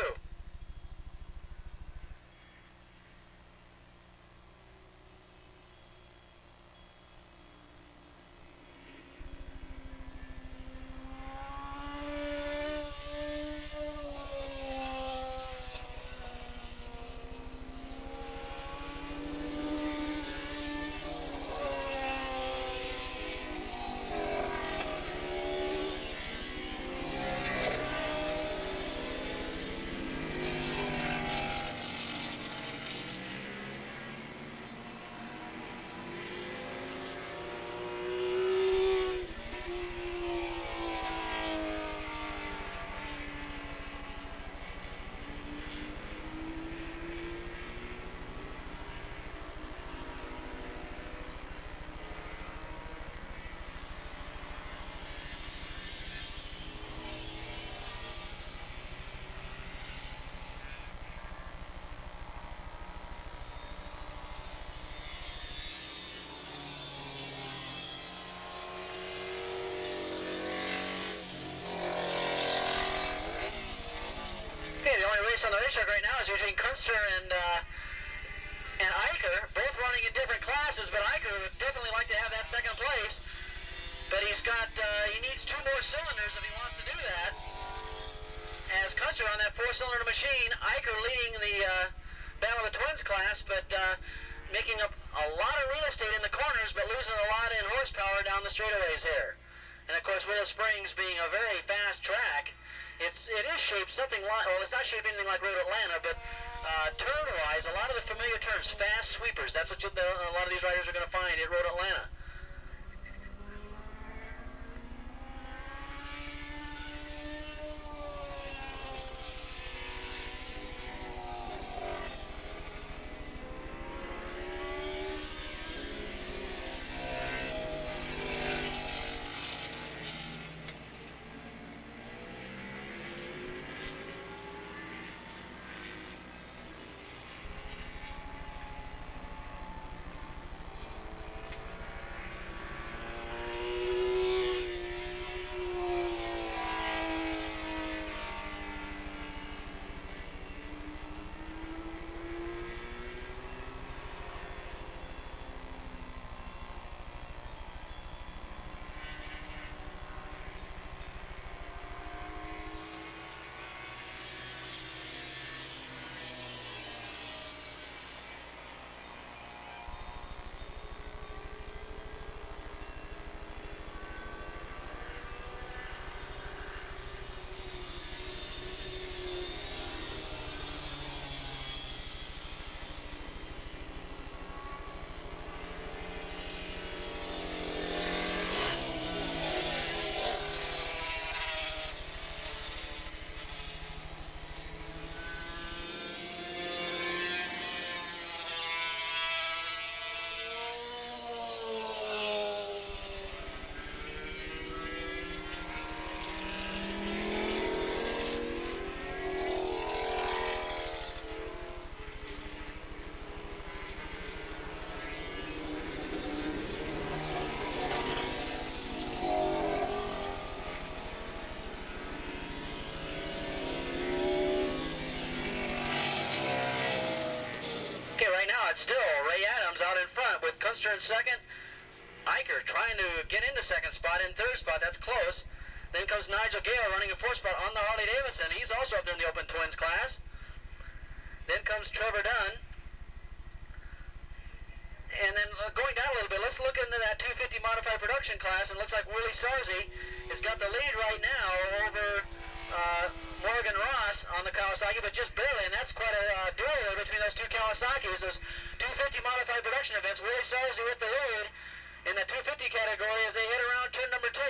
On the racetrack right now is between Kunster and Eicher, both running in different classes, but Eicher would definitely like to have that 2nd place. But he needs 2 more cylinders if he wants to do that. As Kunster on that 4-cylinder machine, Eicher leading the Battle of the Twins class, but making up a lot of real estate in the corners, but losing a lot in horsepower down the straightaways here. And of course, Willow Springs being a very fast track, it is shaped something like, well, it's not shaped anything like Road Atlanta, but turn-wise, a lot of the familiar turns, fast sweepers, that's what a lot of these riders are going to find at Road Atlanta. Still, Ray Adams out in front with Custer in second. Eicher trying to get into second spot. In third spot, that's close. Then comes Nigel Gale running in fourth spot on the Harley Davidson. He's also up there in the Open Twins class. Then comes Trevor Dunn. And then going down a little bit, let's look into that 250 modified production class. And it looks like Willy Sarzi has got the lead right now over Morgan Ross on the Kawasaki, but just barely, and that's quite a duel between those two Kawasaki's. Those 250 modified production events, Willy Sarzi with the lead in the 250 category as they hit around turn number 2.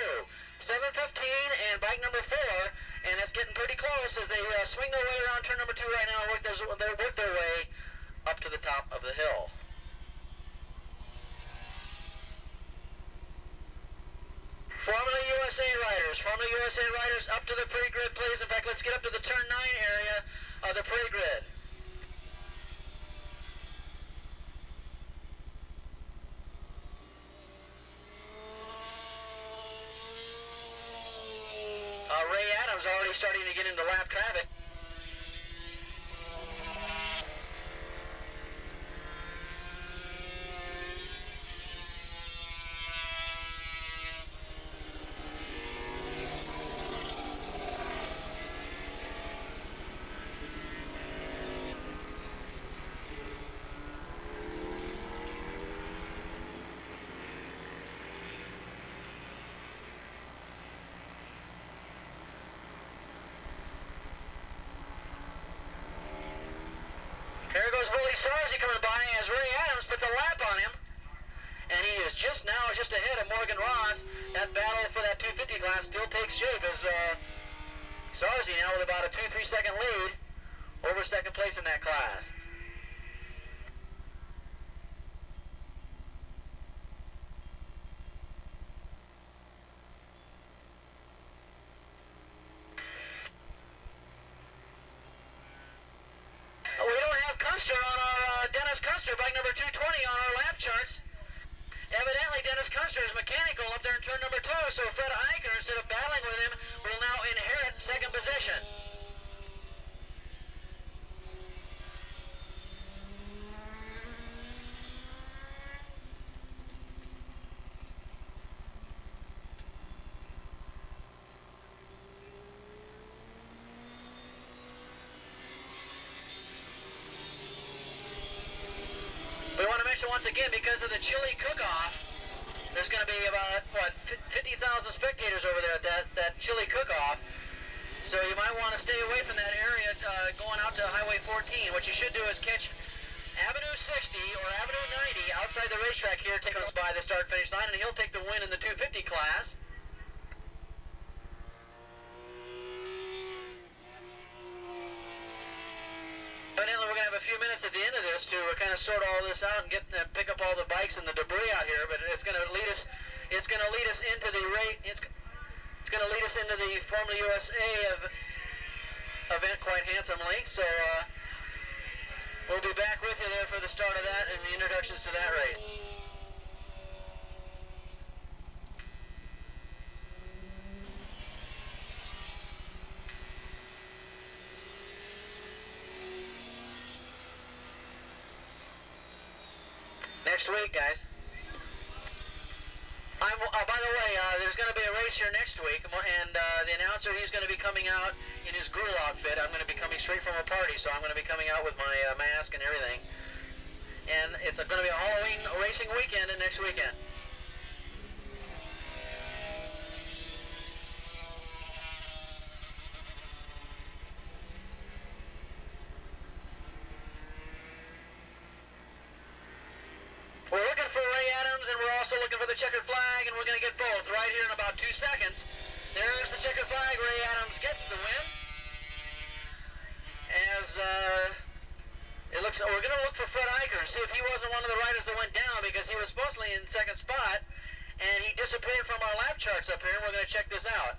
715 and bike number 4, and it's getting pretty close as they swing their way around turn number 2 right now and work their way up to the top of the hill. Formula USA riders up to the pre-grid, please. In fact, let's get up to the turn 9 area of the pre-grid. Ray Adams already starting to get into lap traffic. There goes Willy Sarzi coming by as Ray Adams puts a lap on him. And he is just ahead of Morgan Ross. That battle for that 250 class still takes shape as Sarzi now with about a 2-3 second lead over second place in that class. Bike number 220 on our lap charts. Evidently, Dennis Custer is mechanical up there in turn number 2, so Fred Eicher, instead of battling with him, will now inherit second position. once again, because of the chili cook-off, there's going to be about, what, 50,000 spectators over there at that chili cook-off. So you might want to stay away from that area going out to Highway 14. What you should do is catch Avenue 60 or Avenue 90 outside the racetrack here, take us by the start-finish line, and he'll take the win in the 250 class. Evidently, we're going to have a few minutes at the end of this to kind of sort all this out and pick up all the bikes and the debris out here. But it's going to lead us. It's going to lead us into the rate. It's going to lead us into the Formula USA event quite handsomely. So we'll be back with you there for the start of that and the introductions to that race. Next week, guys. By the way, there's going to be a race here next week, and the announcer, he's going to be coming out in his gruel outfit. I'm going to be coming straight from a party, so I'm going to be coming out with my mask and everything. And it's going to be a Halloween racing weekend next weekend. We're looking for Ray Adams, and we're also looking for the checkered flag, and we're going to get both right here in about 2 seconds. There's the checkered flag. Ray Adams gets the win. As it looks, we're going to look for Fred Eicher and see if he wasn't one of the riders that went down, because he was supposedly in second spot, and he disappeared from our lap charts up here, and we're going to check this out.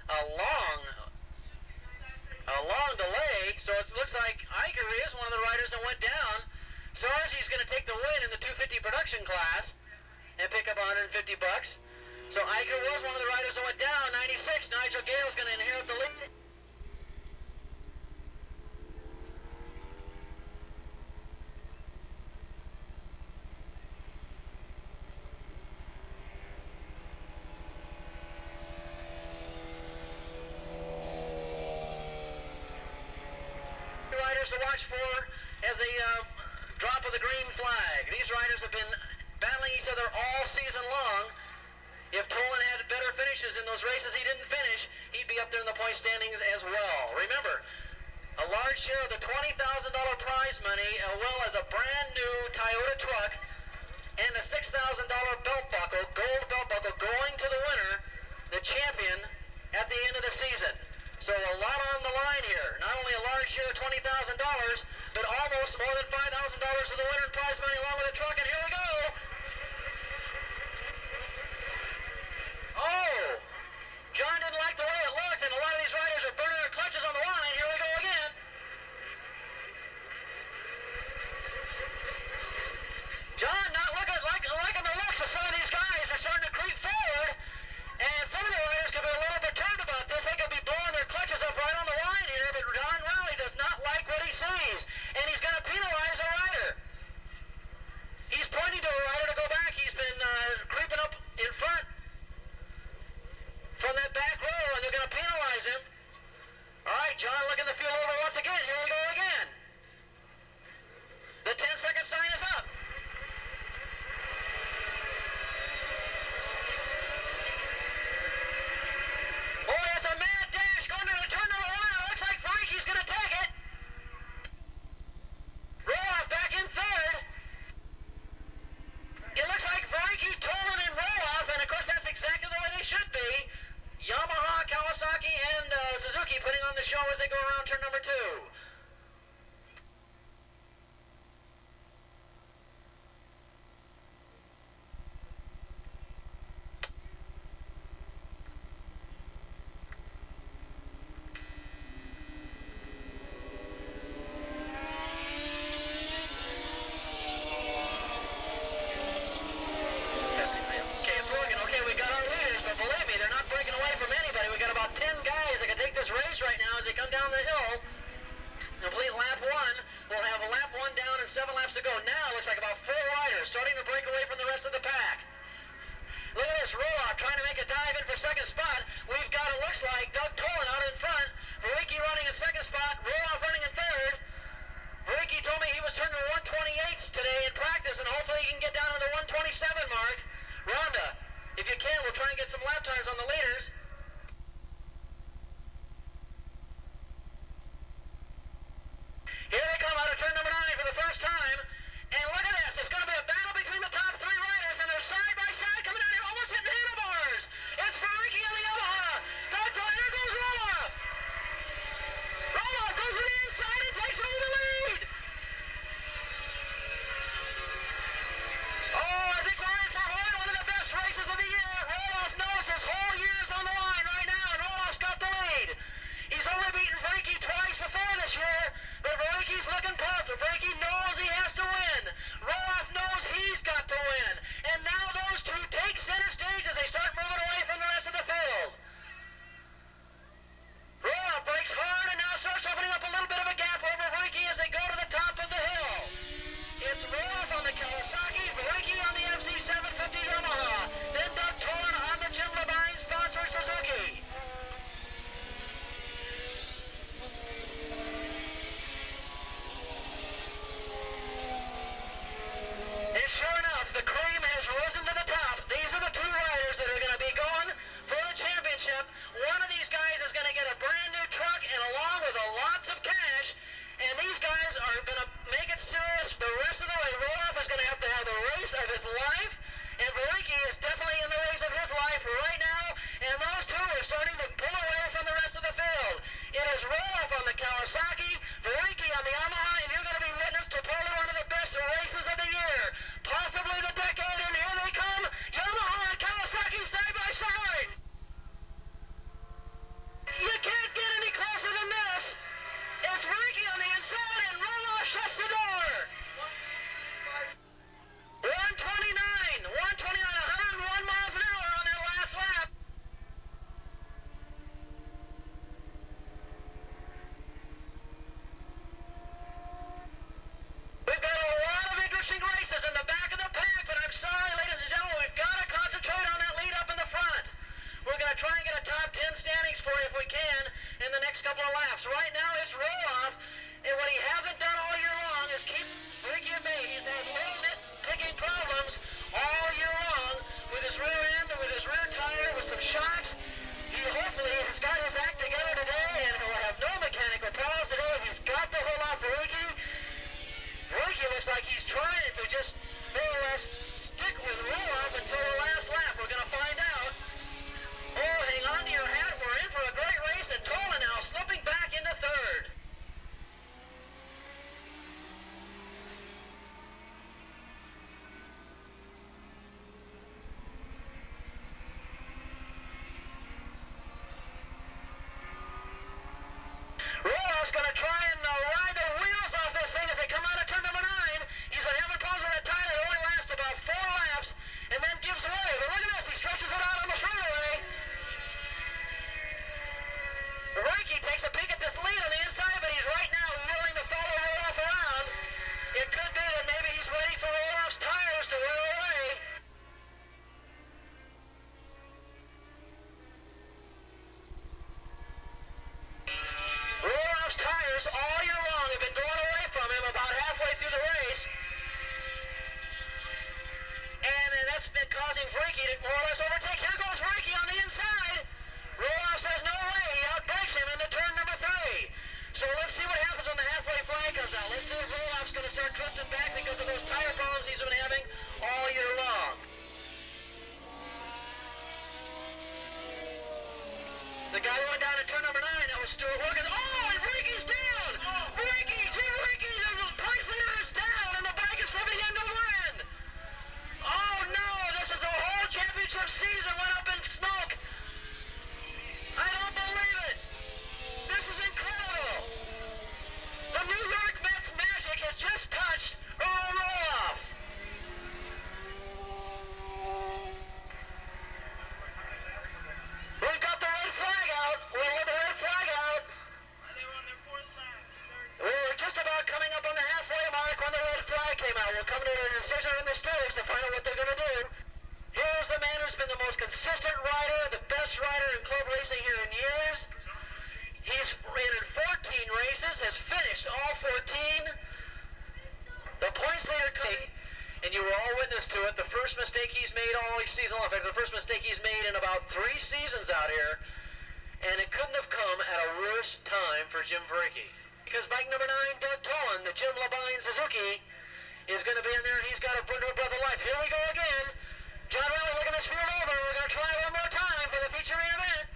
A long delay, so it looks like Eicher is one of the riders that went down. Sarzi's going to take the win in the 250 production class and pick up $150. So Eicher was one of the riders that went down. 96, Nigel Gale is going to inherit the lead. Riders to watch for as a drop of the green flag. These riders have been battling each other all season long. If Toland had better finishes in those races he didn't finish, he'd be up there in the point standings as well. Remember, a large share of the $20,000 prize money, as well as a brand new Toyota truck, and a $6,000 belt buckle, gold belt buckle, going to the winner, the champion, at the end of the season. So a lot on the line here. Not only a large share of $20,000, but almost more than $5,000 of the winner in prize money along with the truck. And here we go. Oh, John didn't like the way it looked, and a lot of these riders are burning their clutches on the line. Here we go again. John not liking the looks of some of these guys. Are starting to creep forward, and some of the riders could be a little perturbed about this. They could be blowing their clutches up right on the line here, but John Rowley does not like what he sees, and he's going to penalize a rider. He's pointing to a rider to go back. He's been creeping up in front from that back row, and they're going to penalize him. All right, John looking the field over once again. Here we go again. The 10-second sign is up. Boy, it's a mad dash going to the turn number 1. It looks like Vreeke's going to take it. Roloff back in third. It looks like Vreeke, Toland, and Roloff, and of course that's exactly the way they should be. Yamaha, Kawasaki, and Suzuki putting on the show as they go around turn number 2. Right now as they come down the hill. up. One of these guys is going to get a brand new truck and along with lots of cash. And these guys are going to make it serious the rest of the way. Roloff is going to have the race of his life. And Vreeke is definitely in the race of his life right now. And those two are starting to pull away from the rest of the field. It is Roloff on the Kawasaki, Vreeke on the Yamaha, and you're going to be witness to probably one of the best races of the year. Possibly the decade, and here they come. Yamaha and Kawasaki side by side. You can't get any closer than this. It's Vreeke on the inside, and Roloff shuts the door. 129, 101 miles an hour on that last lap. We've got a lot of interesting races in the back of the pack, but I'm sorry, ladies and gentlemen, we've got to concentrate on that lead up in the front. We're going to try and get a top 10 standings for you if we can in the next couple of laps. Right now it's Roloff, and what he hasn't done all year long is keep Vreeke at bay. He's had little nitpicking problems all year long with his rear end and with his rear tire, with some shocks. He hopefully has got his act together today, and he'll have no mechanical problems today. He's got to hold off Vreeke. Vreeke looks like he's trying to just more or less stick with Roloff until the last lap. We're going to find out. Oh, hang on to your hat. We're in for a great race, and Toland now slipping back into third. Roloff's going to try and ride the wheels off this thing as they come out of turn number 9. He's been having problems with that tire that only lasts about 4 laps and then gives way. But look at this. He stretches it out on the straightaway. Vreeke takes a peek at this lead on the inside, but he's right now willing to follow Roloff around. It could be that maybe he's waiting for Roloff's tires to wear away. Roloff's tires all year long have been going away from him about halfway through the race. And that's been causing Vreeke to more or less overtake. Here goes Vreeke on the inside. Roloff says no way. He outbreaks him into turn number 3. So let's see what happens when the halfway flag comes out. Let's see if Roloff's going to start drifting back because of those tire problems he's been having all year long. The guy who went down in turn number 9, that was Stuart Wilken. Oh, and Vreeke's down! Vreeke, the place leader is down, and the bike is flipping end over end. Oh no, this is the whole championship season went up in smoke. I don't believe it. This is incredible. The New York Mets magic has just touched Earl Roloff. We've got the red flag out. We had the red flag out. They were on their 4th lap. We were just about coming up on the halfway mark when the red flag came out. We'll come to a decision in the stewards to find out what they're going to do. Here's the man who's been the most consistent rider, the best rider in club racing here in years. He's entered 14 races, has finished all 14. The points leader coming, and you were all witness to it, the first mistake he's made all season long. In fact, the first mistake he's made in about 3 seasons out here, and it couldn't have come at a worse time for Jim Vreeke. Because bike number 9, Doug Toland, the Jim Labine Suzuki, is going to be in there, and he's got a new breath of life. Here we go again. John Riley looking this field over. We're going to try one more time for the feature main event.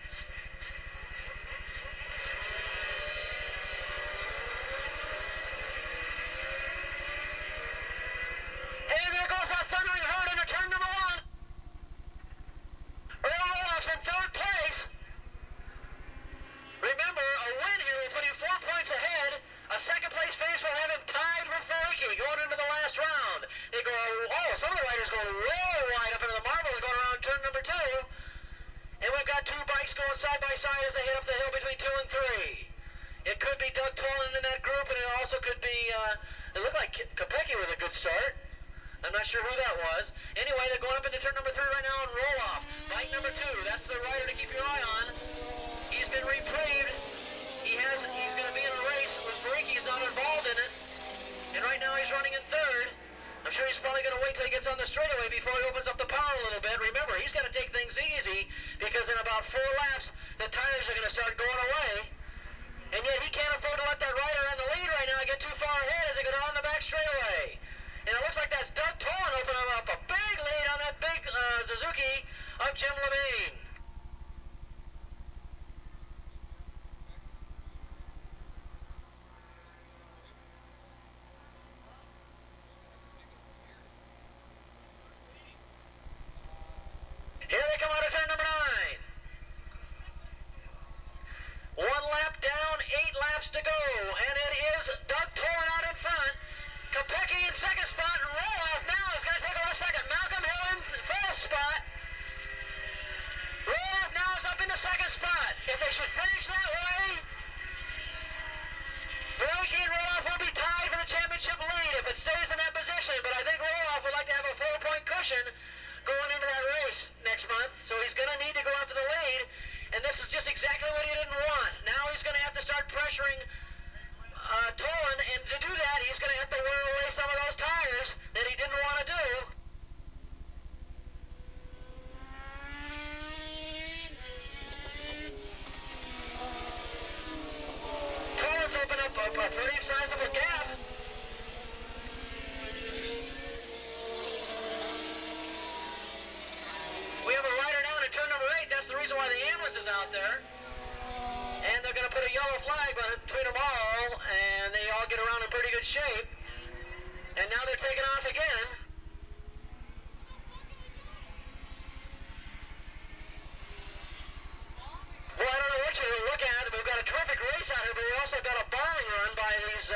And there goes that thundering herd into turn number 1. Earl Roloff's in 3rd place. Remember, a win here will put you 4 points ahead. A 2nd place finish will have him tied with Vreeke going into the last round. They go, oh, some of the riders go real wide up into the marbles going around turn number 2. And we've got 2 bikes going side by side as they head up the hill between 2 and 3. It could be Doug Toland in that group, and it also could be, it looked like Kopecky with a good start. I'm not sure who that was. Anyway, they're going up into turn number 3 right now on Roloff. Bike number 2, that's the rider to keep your eye on. He's been reprieved. He's going to be in a race with Vreeke. He's not involved in it. And right now he's running in 3rd. I'm sure he's probably going to wait till he gets on the straightaway before he opens up the power a little bit. Remember, he's got to take things easy because because in about 4 laps, the tires are going to start going away. And yet he can't afford to let that rider in the lead right now get too far ahead as they go down the back straightaway. And it looks like that's Doug Toland opening up a big lead on that big Suzuki of Jim Levine. Here they come out of turn number 9. 1 lap down, 8 laps to go, and it is Doug Toland out in front. Kopecky in second spot, and Roloff now is going to take over second. Malcolm Hill in fourth spot. Roloff now is up in the second spot. If they should finish that way, Birgit and Roloff will be tied for the championship lead if it stays in that position, but I think Roloff would like to have a 4-point cushion going into that race next month, so he's going to need to go out to the lead, and this is just exactly what he didn't want. Now he's going to have to start pressuring Toland, and to do that, he's going to have to wear away some of those tires that he didn't want to do. Toland's opened up a pretty sizable gap. We have a rider down in turn number 8. That's the reason why the ambulance is out there. And they're going to put a yellow flag between them all, and they all get around in pretty good shape. And now they're taking off again. Well, I don't know what you're going to look at. We've got a terrific race out here, but we also got a bombing run by these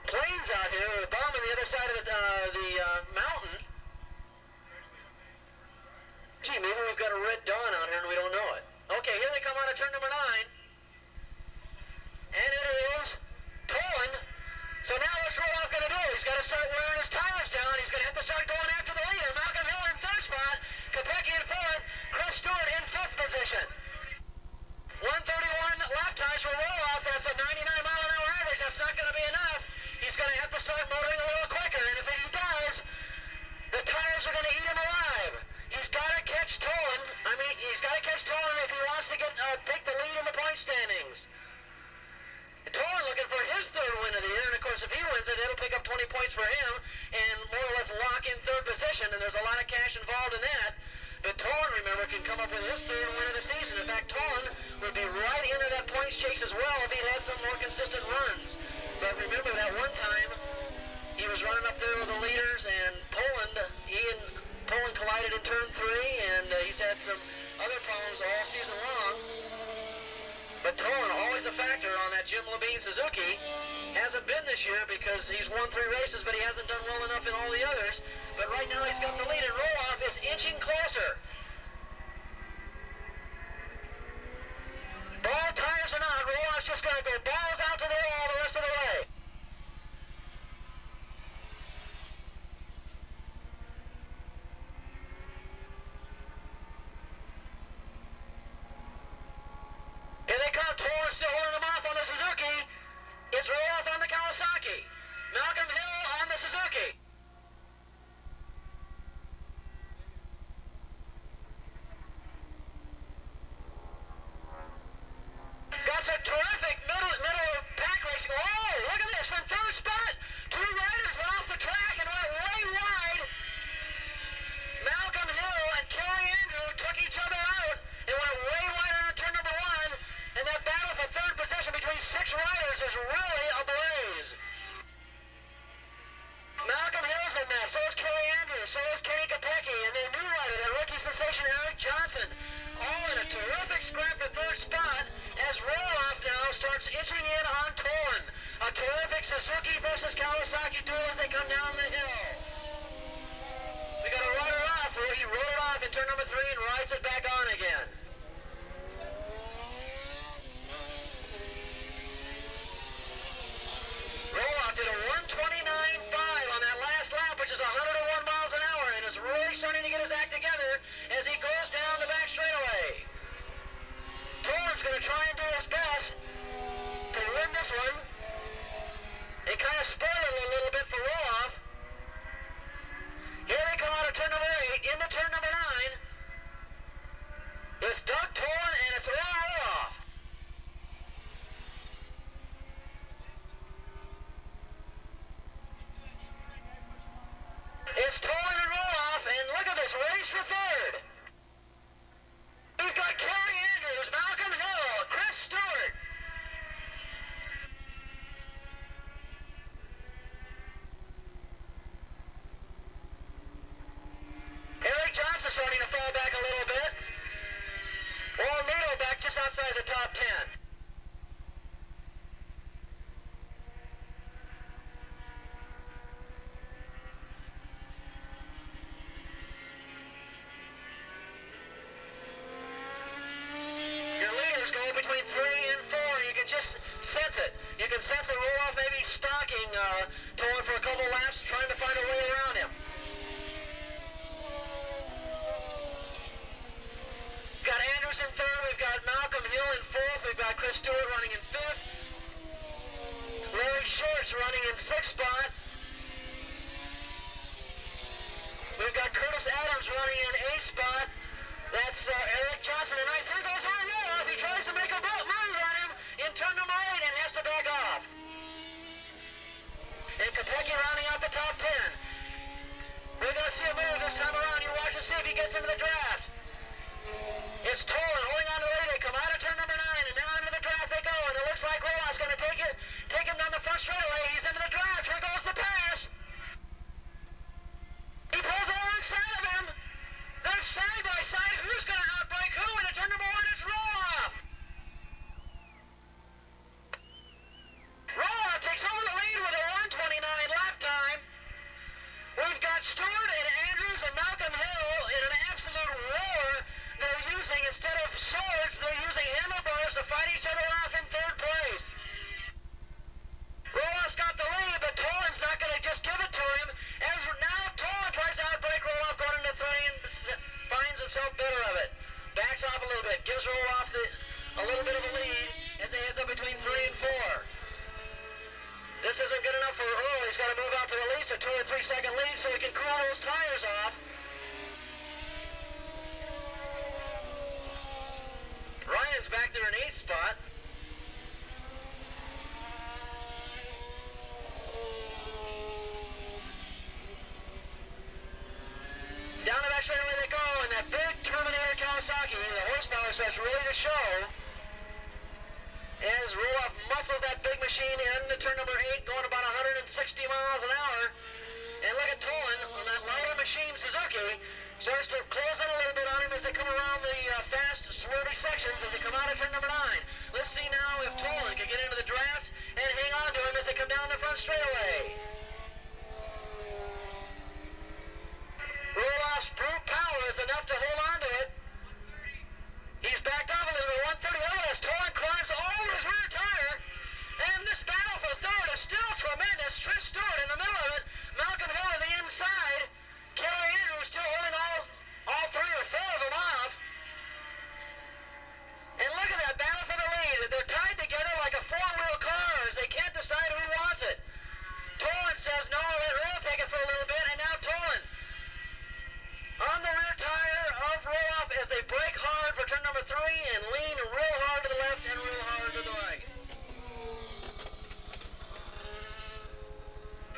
planes out here. They're bombing the other side of the mountain. Gee, maybe we've got a red dawn out here and we don't know it. Okay, here they come out of turn number 9. And it is Toland. So now what's Roloff going to do? He's got to start wearing his tires down. He's going to have to start going after the leader. Malcolm Hill in third spot. Kopecky in fourth. Stewart in fifth position. 131 lap times for Roloff. That's a 99-mile-an-hour average. That's not going to be enough. He's going to have to start motoring a little quicker. And if he does, the tires are going to eat him alive. He's got to catch Toland. I mean, he's got to catch Toland if he wants to take the lead in the point standings. And Toland looking for his 3rd win of the year, and of course if he wins it, it'll pick up 20 points for him and more or less lock in 3rd position, and there's a lot of cash involved in that. But Toland, remember, can come up with his 3rd win of the season. In fact, Toland would be right into that points chase as well if he had some more consistent runs. But remember that one time he was running up there with the leaders, and Toland collided in turn 3, and he's had some other problems all season long. But Toland, always a factor on that Jim Levine Suzuki. Hasn't been this year because he's won 3 races, but he hasn't done well enough in all the others. But right now he's got the lead, and Roloff is inching closer. Ball tires or not, Roloff's just going to go balls out to the wall the rest of the way. Here they come. Toland still holding them off on the Suzuki. It's Roloff on the Kawasaki. Malcolm Hill on the Suzuki. Got some terrific middle pack racing. Oh, look at this. From 3rd spot, 2 riders went off the track and went way wide. Malcolm Hill and Kerry Andrew took each other out and went way wide on turn number 1. And that battle for 3rd position between 6 riders is really ablaze. Malcolm Hill's in that, so is Kerry Andrews, so is Kenny Kopecky, and their new rider, that rookie sensation Eric Johnson, all in a terrific scrap for 3rd spot as Roloff now starts inching in on Toland. A terrific Suzuki versus Kawasaki duel as they come down the hill. We got a rider off, he rode it off in turn number 3 and rides it back on again. Roloff did a 129.5 on that last lap, which is 101 miles an hour, and is really starting to get his act together as he goes down the back straightaway. Toland's going to try and do his best to win this one. It kind of spoiled it a little bit for Roloff. Here they come out of turn number 8 into turn number 9. go between 3 and 4. You can just sense it. You can sense that Roloff maybe stalking Toland for a couple laps, trying to find a way around him. Got Andrews in 3rd. We've got Malcolm Hill in 4th. We've got Chris Stewart running in 5th. Larry Short's running in 6th spot. We've got Curtis Adams running in 8th spot. That's Eric Johnson in 9th. Here goes Roloff. He tries to make a move on him in turn number 8 and has to back off. And Kentucky rounding out the top 10. We're going to see a move this time around. You watch and see if he gets into the draft. It's Toland holding on to the lead. They come out of turn number 9 and now into the draft they go. And it looks like Roloff's going to take him down the front straightaway. He's into the draft. Here goes the pass. He pulls alongside of him. They're side by side. Who's going to outbreak who? And at turn number 1, it's Roloff. Roloff takes over the lead with a 1:29 lap time. We've got Stewart and Andrews and Malcolm Hill in an absolute roar. They're using, instead of swords, they're using handlebars to fight each other off in 3rd place. Roloff's got the lead, but Toland's not going to just give it to him. As now Toland tries to outbreak Roloff going into 3 and finds himself better of it. Backs off a little bit, gives Roloff a little bit of a lead as he heads up between 3 and 4. This isn't good enough for Earl. He's got to move out to at least a 2 or 3 second lead so he can cool those tires off. Ryan's back there in 8th spot. Down the back straightaway they go, and that big Terminator Kawasaki, the horsepower starts really to show as Roloff muscles that big machine into turn number 8, going about 160 miles an hour. And look at Toland on that lighter machine Suzuki. Starts to close in a little bit on him as they come around the fast, swervy sections as they come out of turn number 9. Let's see now if Toland can get into the draft and hang on to him as they come down the front straightaway. Roloff's brute power is enough to hold on to it. He's backed off a little bit, 130. Look at this. Toland climbs over his rear tire. And this battle for 3rd is still tremendous. Chris Stewart in the middle of it. Malcolm Hill on the inside. Kelly Andrews still holding all 3 or 4 of them off. And look at that battle for the lead. They're tied together like a 4-wheel car as they can't decide who wants it. Toland says no, let Earl take it for a little bit, and now Toland on the rear tire of Roloff as they brake hard for turn number 3 and lean real hard to the left and real hard to the right.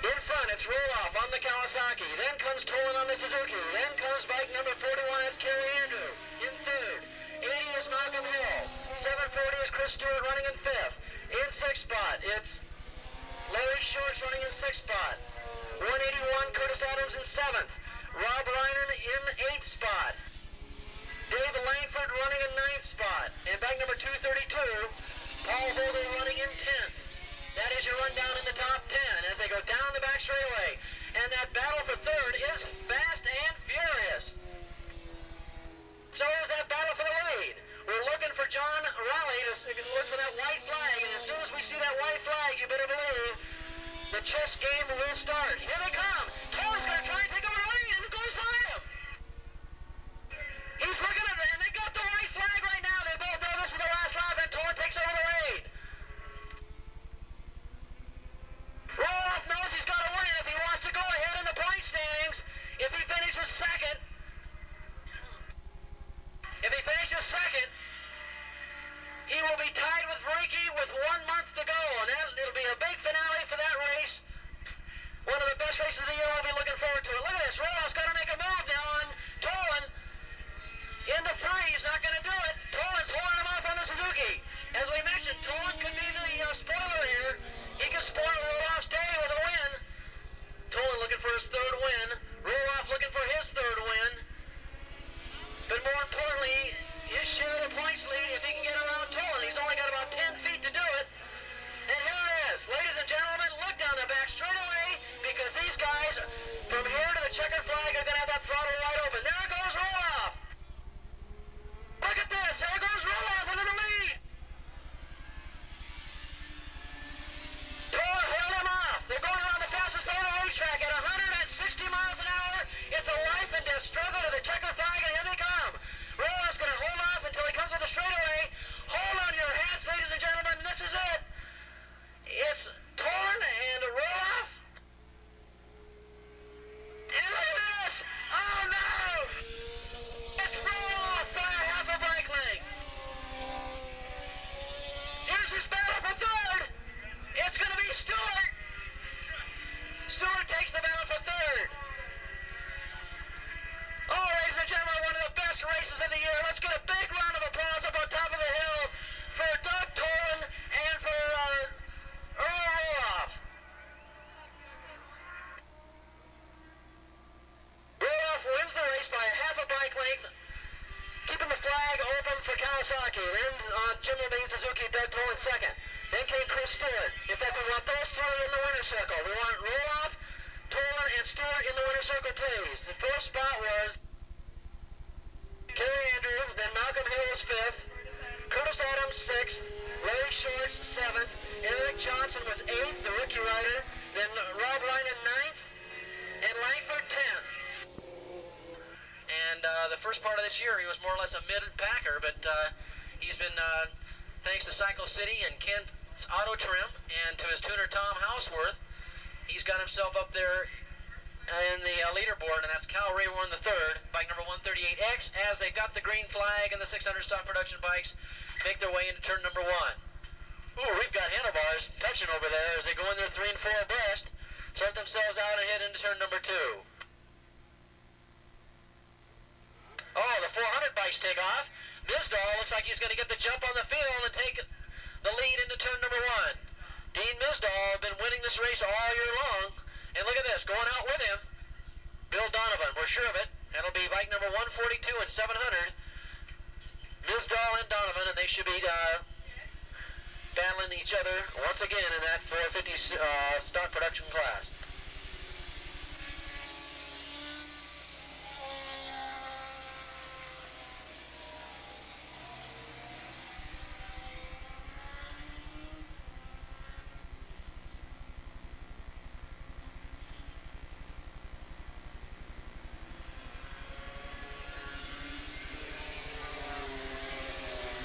In front, it's Roloff on the Kawasaki. Then comes Toland on the Suzuki. Then comes bike number 41, it's Kerry Andrew in 3rd. 80 is Malcolm Hill. 740 is Chris Stewart running in 5th. In 6th spot, it's Larry Shorts running in 6th spot. 181, Curtis Adams in 7th. Rob Reiner in 8th spot. Dave Langford running in 9th spot. And bike number 232, Paul Vogel running in 10th. That is your rundown in the top 10 as they go down the back straightaway. And that battle for 3rd is fast and furious. So is that battle for the lead. We're looking for John Raleigh to look for that white flag. And as soon as we see that white flag, you better believe the chess game will start. Here they come. Toland's going to try and take over the lead, and it goes by him. He's looking at it, and they got the white flag right now. They both know this is the last lap, and Toland takes over the lead. Roloff knows he's got to win if he wants to go ahead in the point standings. If he finishes second, he will be tied with Vreeke with 1 month to go, and it'll be a big finale for that race. One of the best races of the year. We'll be looking forward to it. Look at this. Roloff's got to make a move now on Toland. Into 3, he's not going to do it. Toland's holding him off on the Suzuki. As we mentioned, Toland could be the spoiler here. He can spoil Roloff's day with a win. Toland looking for his 3rd win. Roloff looking for his 3rd win. But more importantly, his share of the points lead if he can get around Toland. He's only got about 10 feet to do it. And here it is. Ladies and gentlemen, look down the back straight away because these guys from here to the checkered flag are going to for Kawasaki. Then Jim Levine, Suzuki, Doug Toland second. Then came Chris Stewart. In fact, we want those three in the winner's circle. We want Roloff, Toland, and Stewart in the winner's circle, please. The fourth spot was Kerry Andrew, then Malcolm Hill was fifth, Curtis Adams sixth, Larry Shorts seventh, Eric Johnson was eighth, the rookie rider, then Rob Lyman ninth, and Langford 10th. And the first part of this year, he was more or less a mid-packer, but he's been, thanks to Cycle City and Kent's Auto Trim, and to his tuner Tom Houseworth, he's got himself up there in the leaderboard, and that's Cal Rayborn III, bike number 138X, as they've got the green flag and the 600 stock production bikes make their way into turn number 1. Ooh, we've got handlebars touching over there as they go in their 3 and 4 abreast, sort themselves out and head into turn number 2. Oh, the 400 bikes take off. Mizdal looks like he's going to get the jump on the field and take the lead into turn number 1. Dean Mizdal has been winning this race all year long. And look at this, going out with him, Bill Donovan, we're sure of it. That'll be bike number 142 and 700. Mizdal and Donovan, and they should be battling each other once again in that 450 stock production class.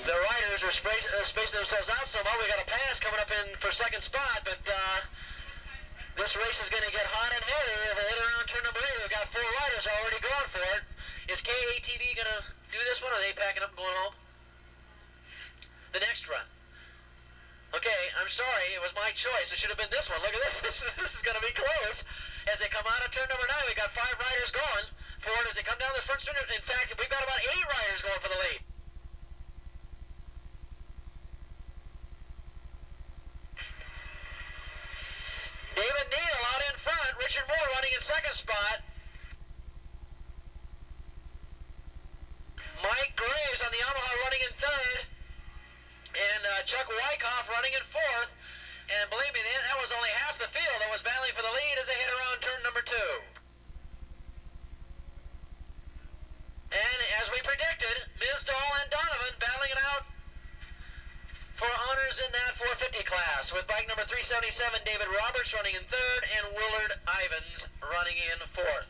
The riders are spacing themselves out somehow. We got a pass coming up in for second spot, but this race is going to get hot and heavy as they hit around turn number 8. We've got 4 riders already going for it. Is KATV going to do this one, or are they packing up and going home? The next run. Okay, I'm sorry, it was my choice. It should have been this one. Look at this. This is going to be close. As they come out of turn number 9, we've got 5 riders going for it as they come down the front stretch. In fact, we've got about 8 riders going for the lead. David Neal out in front, Richard Moore running in second spot. Mike Graves on the Yamaha running in third. And Chuck Wyckoff running in fourth. And believe me, that was only half the field that was battling for the lead as they hit around turn number 2. And as we predicted, Mizdal and Donovan battling it out for honors in that 450 class, with bike number 377, David Roberts running in third, and Willard Ivins running in fourth.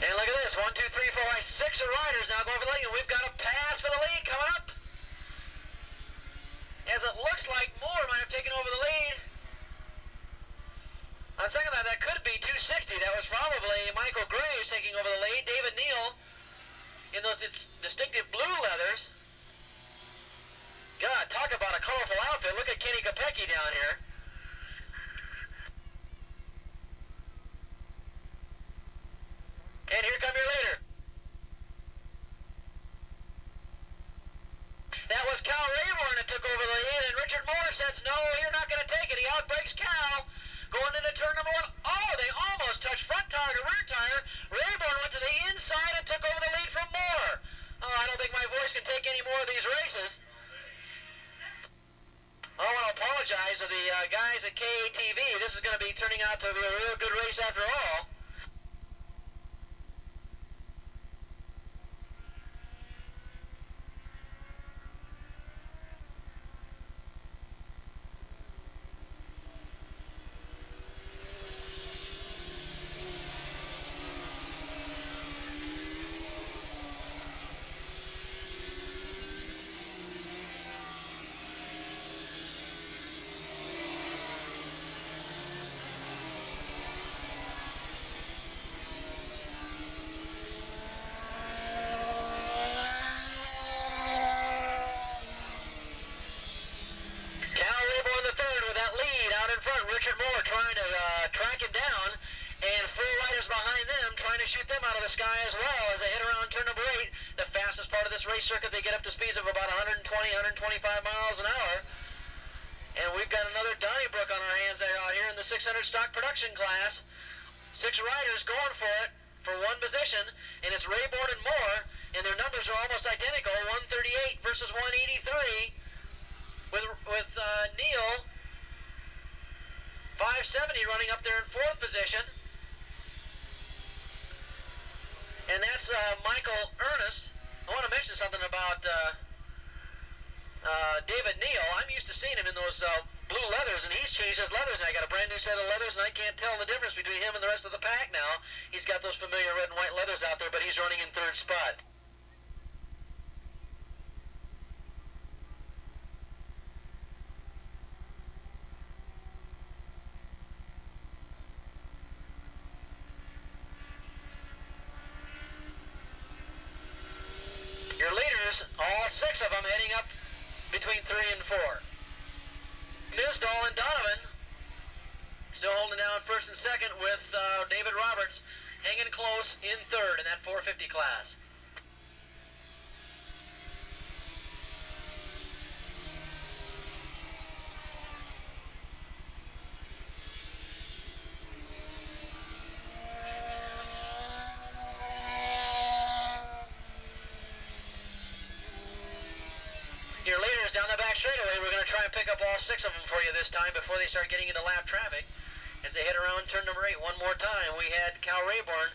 And look at this, 1, 2, 3, 4, 5, 6 riders now going for the lead, and we've got a pass for the lead coming up. As it looks like Moore might have taken over the lead. On second thought, that could be 260. That was probably Michael Graves taking over the lead. David Neal in those distinctive blue leathers. God, talk about a colorful outfit. Look at Kenny Kopecky down here. And here come your leader. That was Cal Rayborn that took over the lead, and Richard Moore says, no, you're not going to take it. He outbreaks Cal going into turn number 1. Oh, they almost touched front tire to rear tire. Rayborn went to the inside and took over the lead from Moore. Oh, I don't think my voice can take any more of these races. I want to apologize to the guys at KATV. This is going to be turning out to be a real good race after all. to shoot them out of the sky as well as they hit around turn number 8, the fastest part of this race circuit. They get up to speeds of about 120, 125 miles an hour. And we've got another Donnybrook on our hands there out here in the 600 stock production class. 6 riders going for it for one position, and it's Rayborn and Moore, and their numbers are almost identical, 138 versus 183, with Neil 570 running up there in 4th position. And that's Michael Ernest. I want to mention something about David Neal. I'm used to seeing him in those blue leathers, and he's changed his leathers. And I got a brand new set of leathers, and I can't tell the difference between him and the rest of the pack now. He's got those familiar red and white leathers out there, but he's running in 3rd spot. Your leaders, all 6 of them heading up between 3 and 4. Mizdal and Donovan still holding down 1st and 2nd with David Roberts hanging close in 3rd in that 450 class. Your leaders down the back straightaway. We're going to try and pick up all 6 of them for you this time before they start getting into lap traffic as they head around turn number 8 one more time. We had Cal Rayborn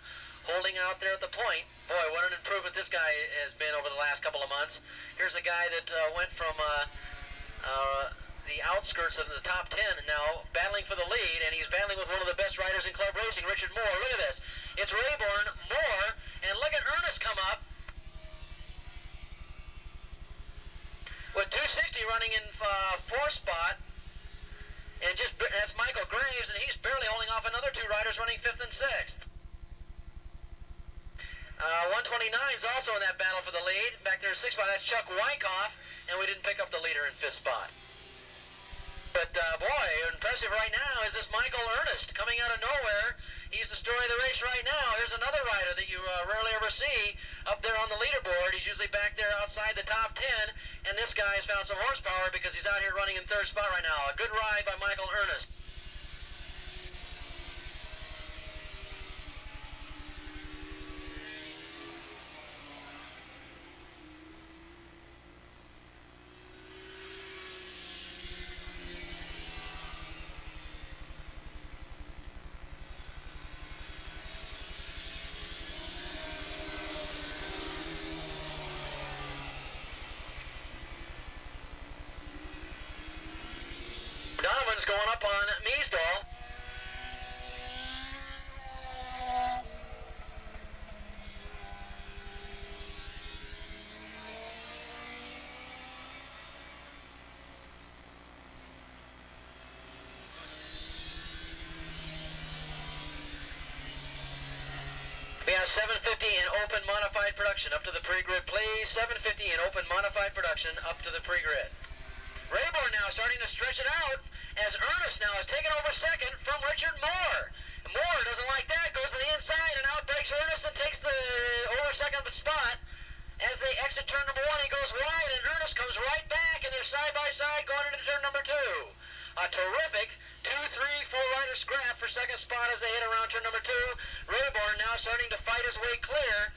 holding out there at the point. Boy, what an improvement this guy has been over the last couple of months. Here's a guy that went from the outskirts of the top 10 now battling for the lead, and he's battling with one of the best riders in club racing, Richard Moore. Look at this. It's Rayborn, Moore, and look at Ernest come up with 260 running in 4th spot, and that's Michael Graves, and he's barely holding off another 2 riders running 5th and 6th. 129 is also in that battle for the lead. Back there in 6th spot, that's Chuck Wyckoff, and we didn't pick up the leader in 5th spot. But boy, impressive right now is this Michael Ernest coming out of nowhere. He's the story of the race right now. Here's another rider that you rarely ever see up there on the leaderboard. He's usually back there outside the top 10, and this guy has found some horsepower because he's out here running in 3rd spot right now. A good ride by Michael Ernest. Donovan's going up on Mizdal. We have 750 in open modified production up to the pre-grid, please. 750 in open modified production up to the pre-grid. Rayborn now starting to stretch it out as Ernest now has taken over 2nd from Richard Moore. Moore doesn't like that, goes to the inside and out breaks Ernest and takes the over 2nd spot. As they exit turn number 1, he goes wide and Ernest comes right back, and they're side by side going into turn number 2. A terrific 2, 3, 4 rider scrap for 2nd spot as they hit around turn number 2. Rayborn now starting to fight his way clear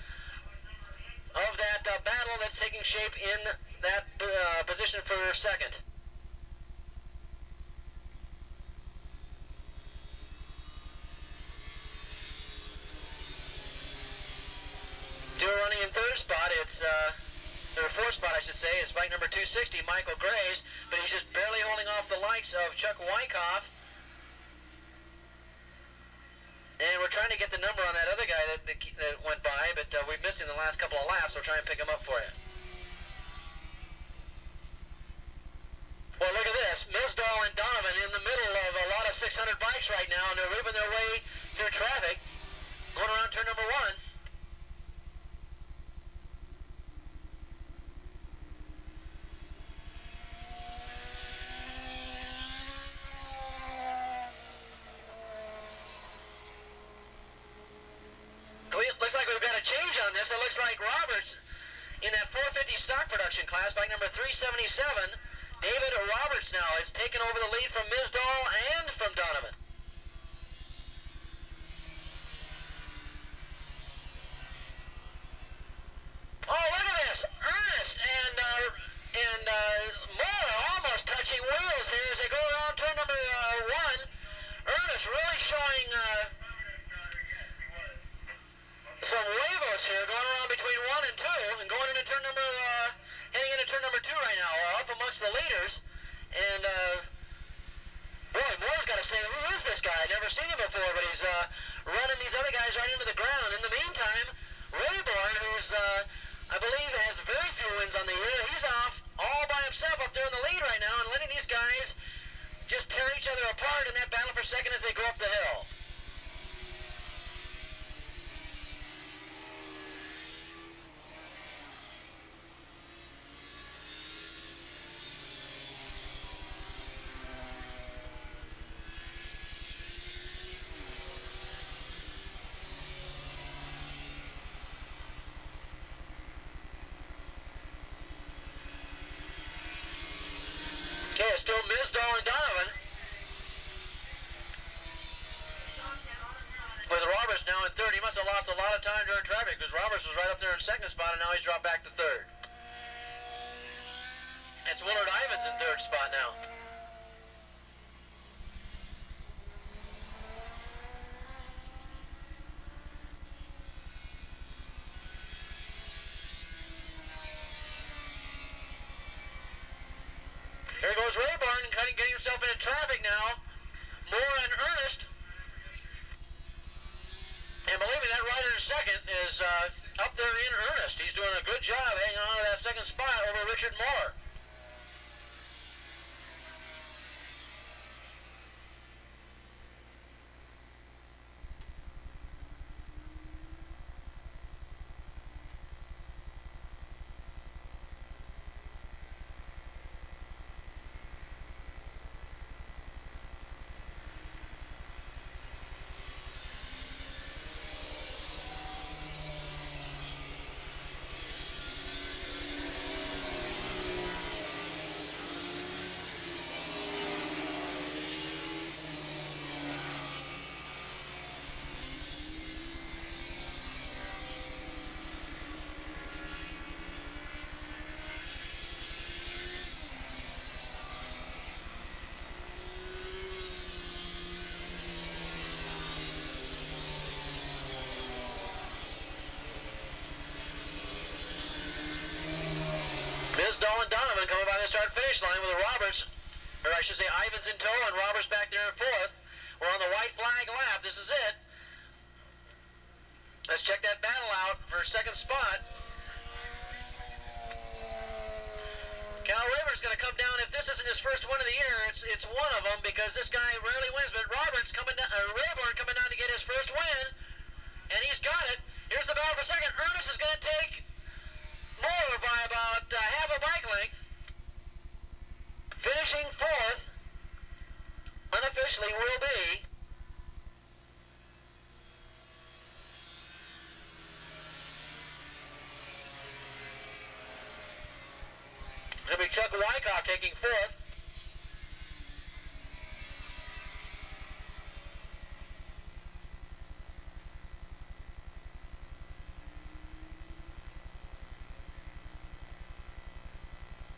of that battle that's taking shape in that position for 2nd. Stewart running in 3rd spot. It's or 4th spot, I should say, is bike number 260, Michael Graves, but he's just barely holding off the likes of Chuck Wyckoff. And we're trying to get the number on that other guy that went by, but we've missed him the last couple of laps. We'll try and pick him up for you. Well, look at this. Mizdal and Donovan in the middle of a lot of 600 bikes right now, and they're ripping their way through traffic, going around turn number 1. on this. It looks like Roberts in that 450 stock production class, bike number 377, David Roberts now has taken over the lead from Mizdal and from Donovan. Oh, look at this! Ernest and Moore almost touching wheels here as they go around turn number 1. Ernest really showing some huevos here, going around between 1 and 2, and going into turn number, heading into turn number 2 right now, up amongst the leaders. And boy, Moore's got to say, who is this guy? I've never seen him before, but he's running these other guys right into the ground. In the meantime, Rayborn, who's I believe has very few wins on the year, he's off all by himself up there in the lead right now and letting these guys just tear each other apart in that battle for second as they go up the hill. Okay, it's still Mizdal and Donovan. With Roberts now in third. He must have lost a lot of time during traffic because Roberts was right up there in second spot and now he's dropped back to third. It's Willard Ivins in third spot now. Here goes Rayborn, getting himself into traffic now. Moore and Ernest. And believe me, that rider in second is up there in Ernest. He's doing a good job hanging on to that second spot over Richard Moore. Mizdal and Donovan coming by the start-finish line with the Roberts, or I should say Ivins in tow and Roberts back there in fourth. We're on the white flag lap. This is it. Let's check that battle out for second spot. Cal Rayborn's going to come down. If this isn't his first win of the year, it's one of them because this guy rarely wins. But Roberts coming down, Rayborn coming down to get his first win, and he's got it. Here's the battle for second. Ernest is going to take Moore by about half a bike length. Finishing fourth, unofficially will be Chuck Wyckoff taking fourth.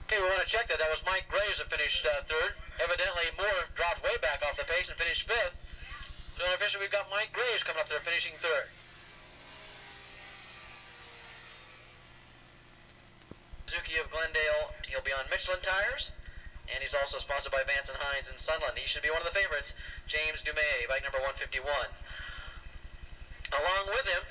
Okay, we want to check that. That was Mike Graves that finished third. Evidently, Moore dropped way back off the pace and finished fifth. So unofficially, we've got Mike Graves coming up there finishing third. Suzuki of Glendale, he'll be on Michelin tires, and he's also sponsored by Vance & Hines in Sunland. He should be one of the favorites. James Dumais, bike number 151. Along with him,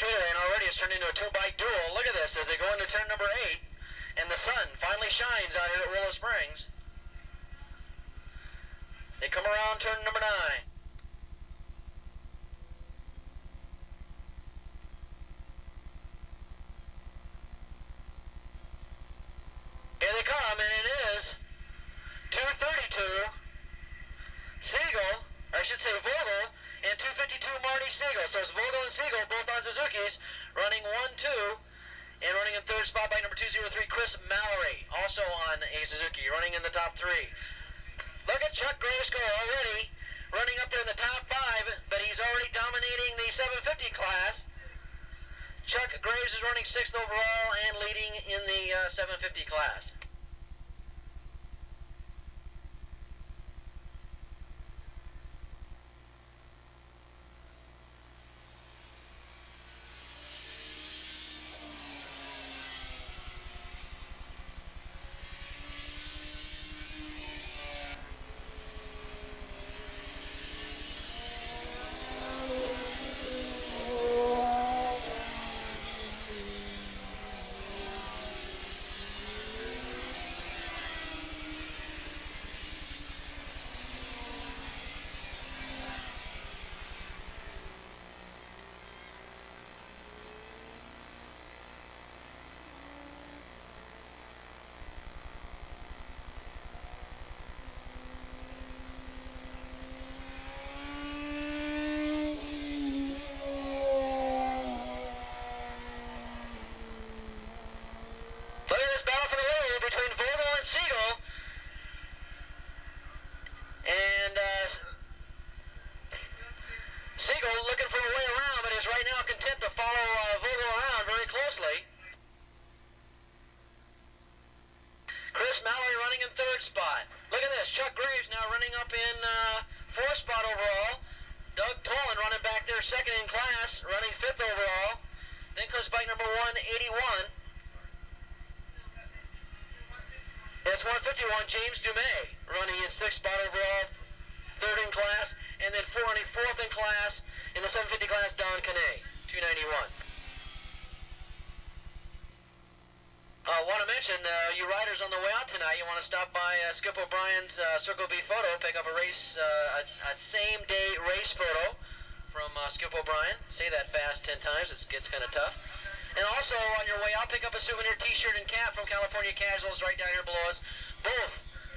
and already it's turned into a two-bike duel. Look at this as they go into turn number 8, and the sun finally shines out here at Willow Springs. They come around turn number 9. Here they come, and it is 232 Siegel, or I should say Vogel, and 252 Marty Siegel. So it's Vogel and Siegel, both on Suzuki's, running 1-2, and running in third spot by number 203, Chris Mallory, also on a Suzuki, running in the top 3. Look at Chuck Graves go already, running up there in the top 5, but he's already dominating the 750 class. Chuck Graves is running 6th overall and leading in the 750 class. Siegel looking for a way around, but is right now content to follow Vogel around very closely. Chris Mallory running in 3rd spot. Look at this, Chuck Graves now running up in 4th spot overall. Doug Toland running back there 2nd in class, running 5th overall. Then comes bike number 181. It's 151, James Dumais, running in 6th spot overall, 3rd in class, and then 404th in class, in the 750 class, Don Canay, 291. Want to mention, you riders on the way out tonight, you want to stop by Skip O'Brien's Circle B photo, pick up a race, a same-day race photo from Skip O'Brien. Say that fast 10 times, it gets kind of tough. And also, on your way out, pick up a souvenir t-shirt and cap from California Casuals right down here below us. Both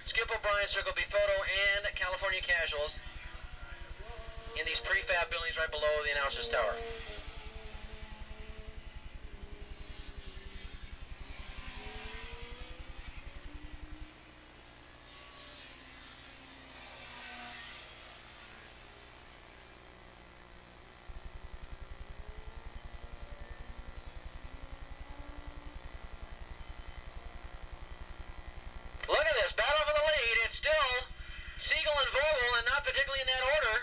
Skip O'Brien Circle B photo and California Casuals in these prefab buildings right below the announcer's tower. Look at this, battle for the lead. It's still Siegel and Vogel, and not particularly in that order.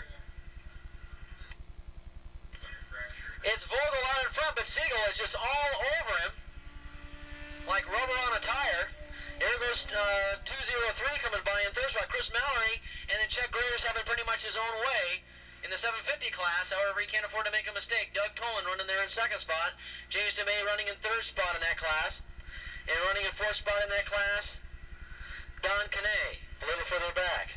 It's Vogel out in front, but Siegel is just all over him, like rubber on a tire. There goes 203 coming by in 3rd spot, Chris Mallory, and then Chuck Graves having pretty much his own way in the 750 class. However, he can't afford to make a mistake. Doug Toland running there in 2nd spot. James Dumais running in 3rd spot in that class. And running in 4th spot in that class, Don Canay, a little further back.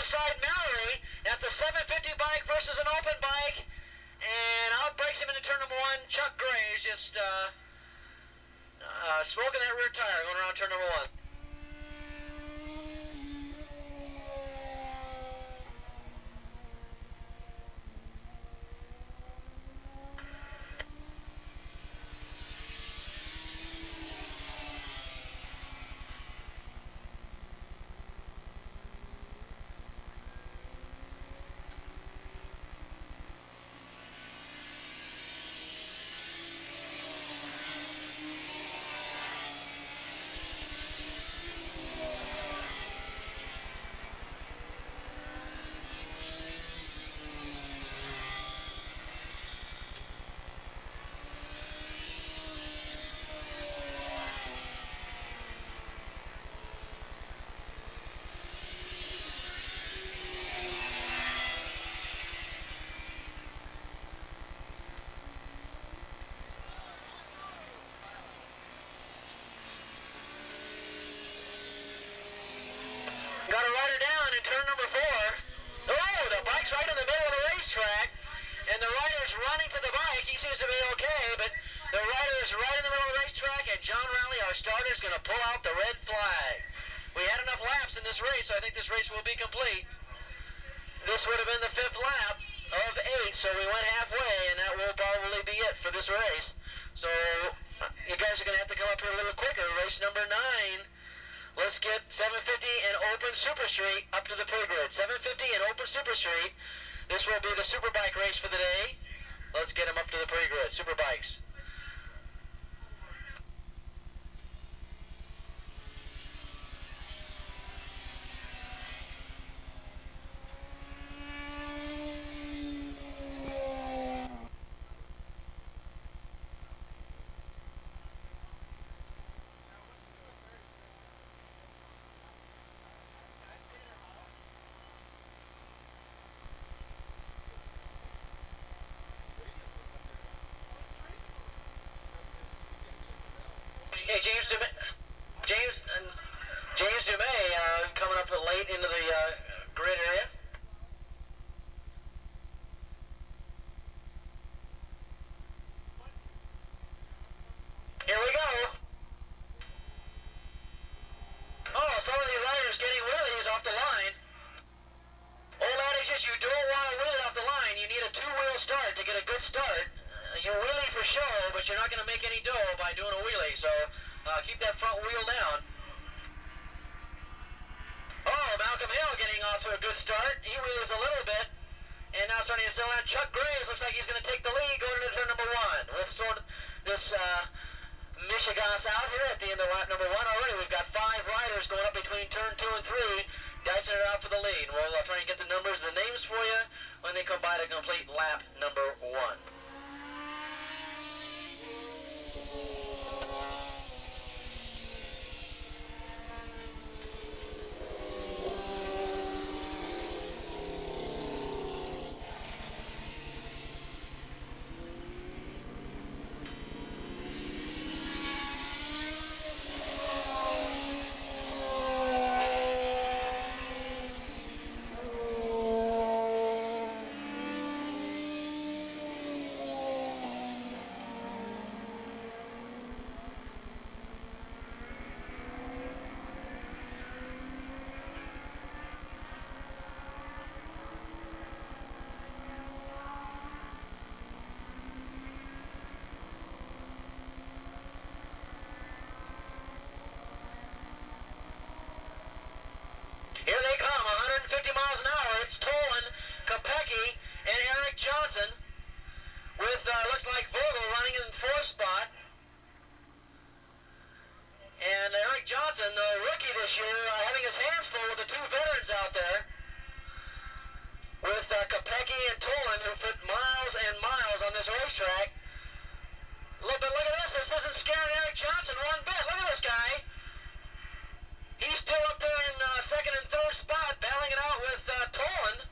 alongside Mallory. That's a 750 bike versus an open bike. And out breaks him into turn number 1. Chuck Gray's just smoking that rear tire going around turn number 1. Got a rider down in turn number 4. Oh, the bike's right in the middle of the racetrack, and the rider's running to the bike. He seems to be okay, but the rider is right in the middle of the racetrack, and John Rowley, our starter, is going to pull out the red flag. We had enough laps in this race, so I think this race will be complete. This would have been the 5th lap of 8, so we went halfway, and that will probably be it for this race. So you guys are going to have to come up here a little quicker. Race number 9. Let's get 750 and Open Super Street up to the pre-grid. 750 and Open Super Street. This will be the Superbike race for the day. Let's get them up to the pre-grid. Superbikes. Okay, James Dumais coming up late into the grid area. Here we go. Oh, some of the riders getting wheelies off the line. Old adage is you don't want to wheel off the line. You need a 2-wheel start to get a good start. You wheelie for show, but you're not going to make any dough by doing a wheelie, so keep that front wheel down. Oh, Malcolm Hill getting off to a good start. He wheelies a little bit, and now starting to settle out. Chuck Graves looks like he's going to take the lead going into turn number 1. We'll sort this Michigas out here at the end of lap number 1 already. We've got 5 riders going up between turn 2 and 3, dicing it out for the lead. We'll try and get the numbers, the names for you when they come by to complete lap number 1. Here they come, 150 miles an hour. It's Toland, Kopecky, and Eric Johnson with, looks like Vogel running in 4th spot. And Eric Johnson, the rookie this year, having his hands full with the 2 veterans out there. With Kopecky and Toland, who put miles and miles on this racetrack. But look at this. This isn't scaring Eric Johnson one bit. Look at this guy. He's still up there in 2nd and 3rd spot, battling it out with Toland.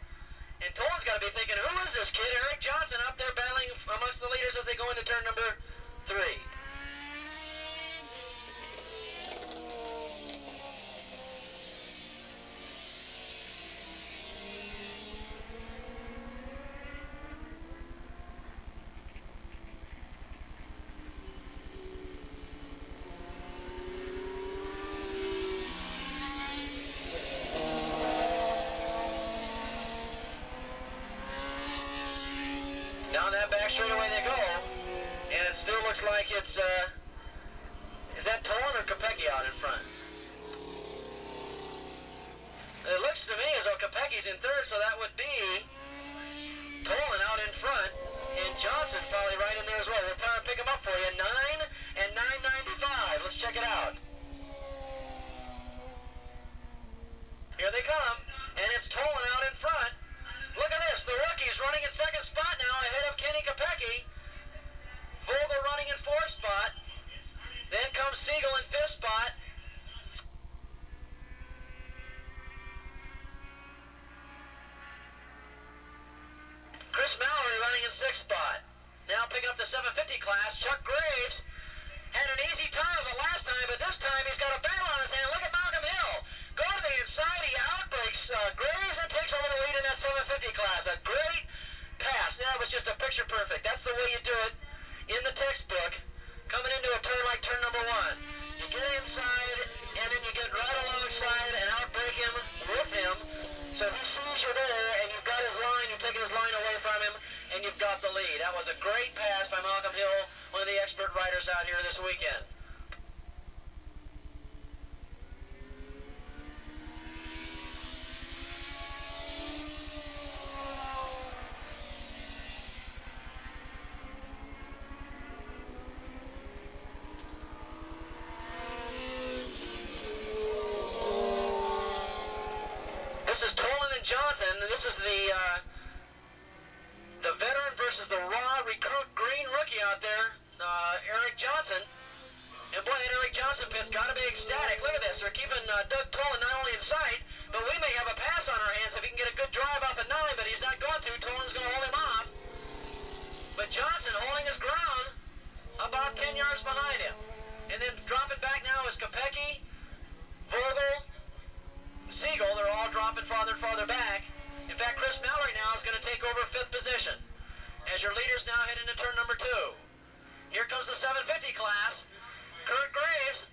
And Toland's got to be thinking, who is this kid? Eric Johnson up there battling amongst the leaders as they go into turn number 3. is that Toland or Kopecky out in front? It looks to me as though Kopecky's in third, so that would be Toland out in front, and Johnson probably right in there as well. We'll try and pick him up for you. 9 and 9.95. Let's check it out. Here they come, and it's Toland out in front. Look at this. The rookie's running in second spot now ahead of Kenny Kopecky. Vogel running in fourth spot. Then comes Siegel in fifth spot. Chris Mallory running in sixth spot. Now picking up the 750 class, Chuck Graves had an easy time of it last time, but this time he's got a battle on his hand. Look at Malcolm Hill. Go to the inside, he outbreaks Graves and takes over the lead in that 750 class. A great pass. That was just a picture perfect. That's the way you do it in the textbook. Coming into a turn like turn number one. You get inside, and then you get right alongside and outbreak him with him. So he sees you there, and you've got his line, you've taken his line away from him, and you've got the lead. That was a great pass by Malcolm Hill, one of the expert riders out here this weekend. This is Toland and Johnson, and this is the veteran versus the raw recruit green rookie out there, Eric Johnson. And boy, that Eric Johnson pit's got to be ecstatic. Look at this. They're keeping Doug Toland not only in sight, but we may have a pass on our hands if he can get a good drive off at 9, but he's not going to. Toland's going to hold him off. But Johnson holding his ground about 10 yards behind him. And then dropping back now is Kopecky, Vogel, Siegel. They're all dropping farther and farther back. In fact, Chris Mallory now is going to take over fifth position as your leaders now head into turn number 2. Here comes the 750 class. Kurt Graves.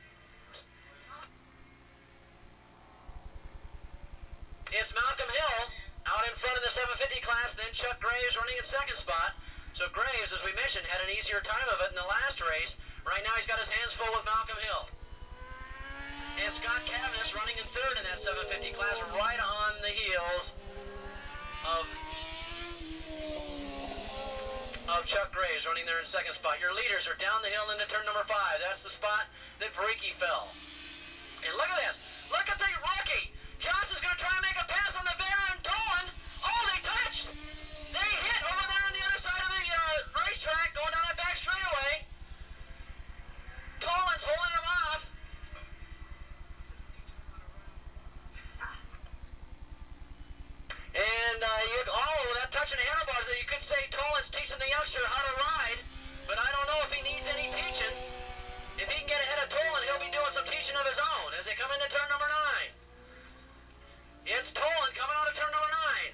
It's Malcolm Hill out in front of the 750 class, then Chuck Graves running in second spot. So Graves, as we mentioned, had an easier time of it in the last race. Right now he's got his hands full with Malcolm Hill. And Scott Scaveness running in third in that 750 class, right on the heels of Chuck Graves running there in second spot. Your leaders are down the hill into turn number 5. That's the spot that Vreeke fell. And look at this. Look at the rookie. Johnson's going to try and make a pass on the veteran Toland. Oh, they touched. They hit over there on the other side of the racetrack going down that back straightaway. Toland's holding him off. And that touching the handlebars, that you could say Toland's teaching the youngster how to ride, but I don't know if he needs any teaching. If he can get ahead of Toland, he'll be doing some teaching of his own as they come into turn number 9. It's Toland coming out of turn number 9.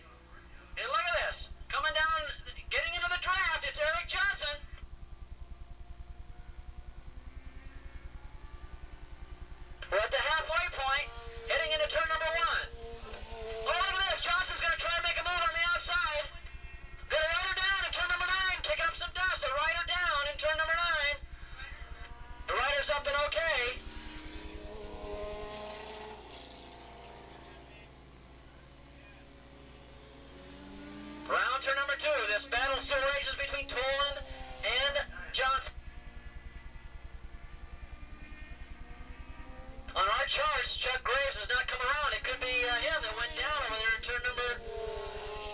And look at this. Coming down, getting into the draft, it's Eric Johnson. We're at the halfway point, heading into turn number 1. Oh, look at this. Johnson's going to try and make a move on the outside. Got a rider down in turn number 9, kicking up some dust. A rider down in turn number 9. The rider's up and okay. Round turn number 2. This battle still rages between Toland and Johnson. On our charts, Chuck Graves has not come around. It could be him that went down over there in turn number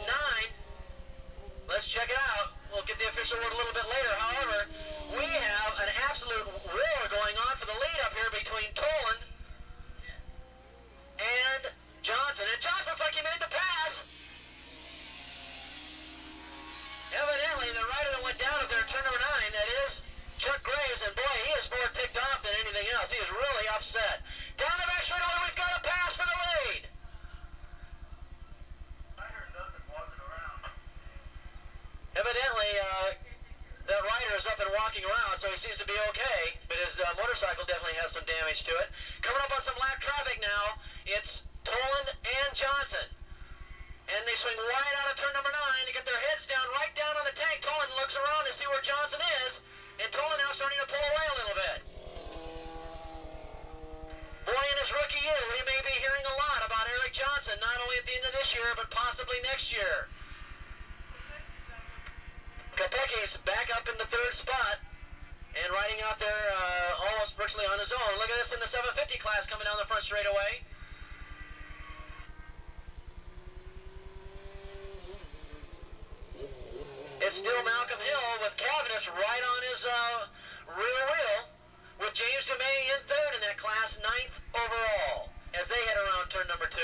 9. Let's check it out. We'll get the official word a little bit later. However, we have an absolute war going on for the lead up here between Toland and Johnson. And Johnson looks like he made the pass. Evidently, the rider that went down up there in turn number 9, that is Chuck Graves, and boy, he is more ticked off than anything else. He is really upset. Down the back straightaway, we've got a pass for the lead. Evidently, that rider is up and walking around, so he seems to be okay, but his motorcycle definitely has some damage to it. Coming up on some lap traffic now, it's Toland and Johnson. And they swing wide out of turn number 9 to get their heads down, right down on the tank. Toland looks around to see where Johnson is, And Toland now starting to pull away a little bit. Boy, in his rookie year, we may be hearing a lot about Eric Johnson, not only at the end of this year, but possibly next year. Kopeck's back up in the third spot and riding out there almost virtually on his own. Look at this in the 750 class coming down the front straightaway. It's still Malcolm Hill with Scaveness right on his rear wheel, with James DeMay in third in that class, 9th overall, as they head around turn number 2.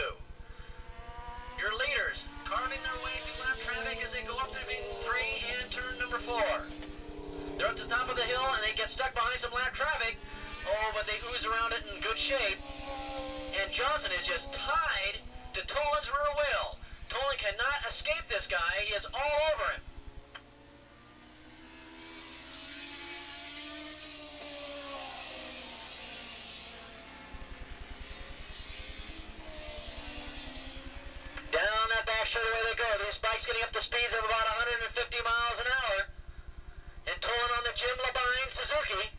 Your leaders carving their way through lap traffic as they go up to 3 and turn number 4. They're up to the top of the hill and they get stuck behind some lap traffic. Oh, but they ooze around it in good shape. And Johnson is just tied to Toland's rear wheel. Toland cannot escape this guy. He is all over him. Down that back straightaway they go. These bikes getting up to speeds of about 150 miles an hour. And Toland on the Jim Labine Suzuki.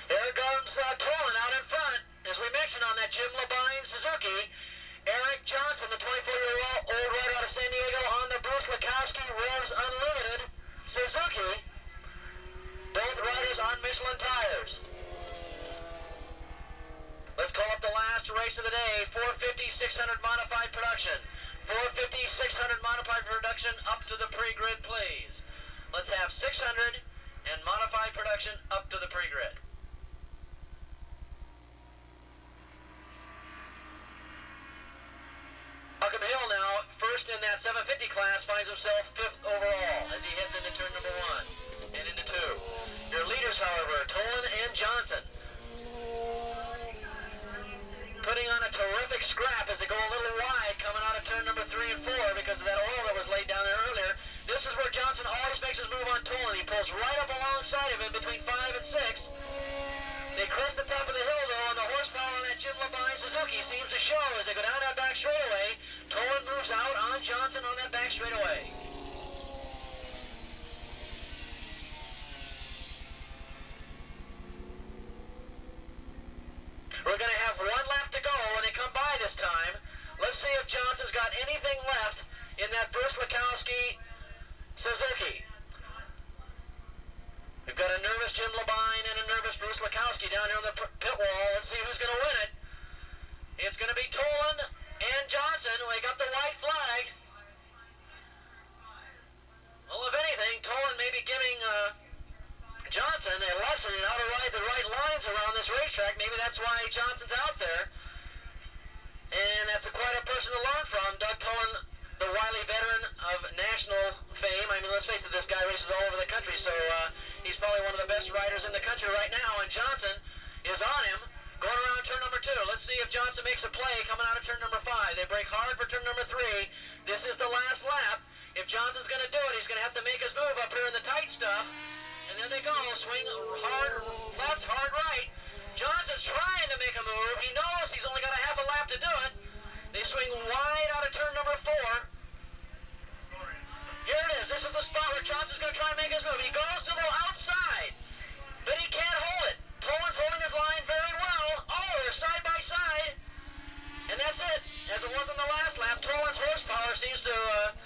There comes Toland out in front. As we mentioned on that Jim Labine Suzuki, Eric Johnson, the 24-year-old rider out of San Diego, on the Bruce Lekowski Revs Unlimited Suzuki. Both riders on Michelin tires. Let's call up the last race of the day. 450-600 modified production. 450-600 modified production up to the pre-grid, please. Let's have 600 and modified production up to the pre-grid. Malcolm Hill now, first in that 750 class, finds himself 5th overall as he heads into turn number 1 and into 2. Your leaders, however, Toland and Johnson, putting on a terrific scrap as they go a little wide coming out of turn number 3 and 4 because of that oil that was laid down there earlier. This is where Johnson always makes his move on Toland. He pulls right up alongside of him between 5 and 6. They crest the top of the hill, though, and the horsepower on that Jim Labine Suzuki seems to show as they go down that back straightaway. Toland moves out on Johnson on that back straightaway. We're going to have 1 lap to go when they come by this time. Let's see if Johnson's got anything left in that Bruce Lekowski Suzuki. We've got a nervous Jim Labine and a nervous Bruce Lekowski down here on the pit wall. Let's see who's going to win it. It's going to be Toland and Johnson. We got the white flag. Well, if anything, Toland may be giving Johnson a lesson in how to ride the right lines around this racetrack. Maybe that's why Johnson's out there. And that's quite a person to learn from. Doug Toland, the wily veteran of national fame. I mean, let's face it, this guy races all over the country, so he's probably one of the best riders in the country right now, and Johnson is on him going around turn number 2. Let's see if Johnson makes a play coming out of turn number 5. They brake hard for turn number 3. This is the last lap. If Johnson's going to do it, he's going to have to make his move up here in the tight stuff. And then they go, swing hard left, hard right. Johnson's trying to make a move. He knows he's only got a half a lap to do it. They swing wide out of turn number 4. Here it is. This is the spot where Johnson's going to try and make his move. He goes to the outside, but he can't hold it. Toland's holding his line very well. Oh, they're side by side. And that's it. As it was on the last lap, Toland's horsepower seems to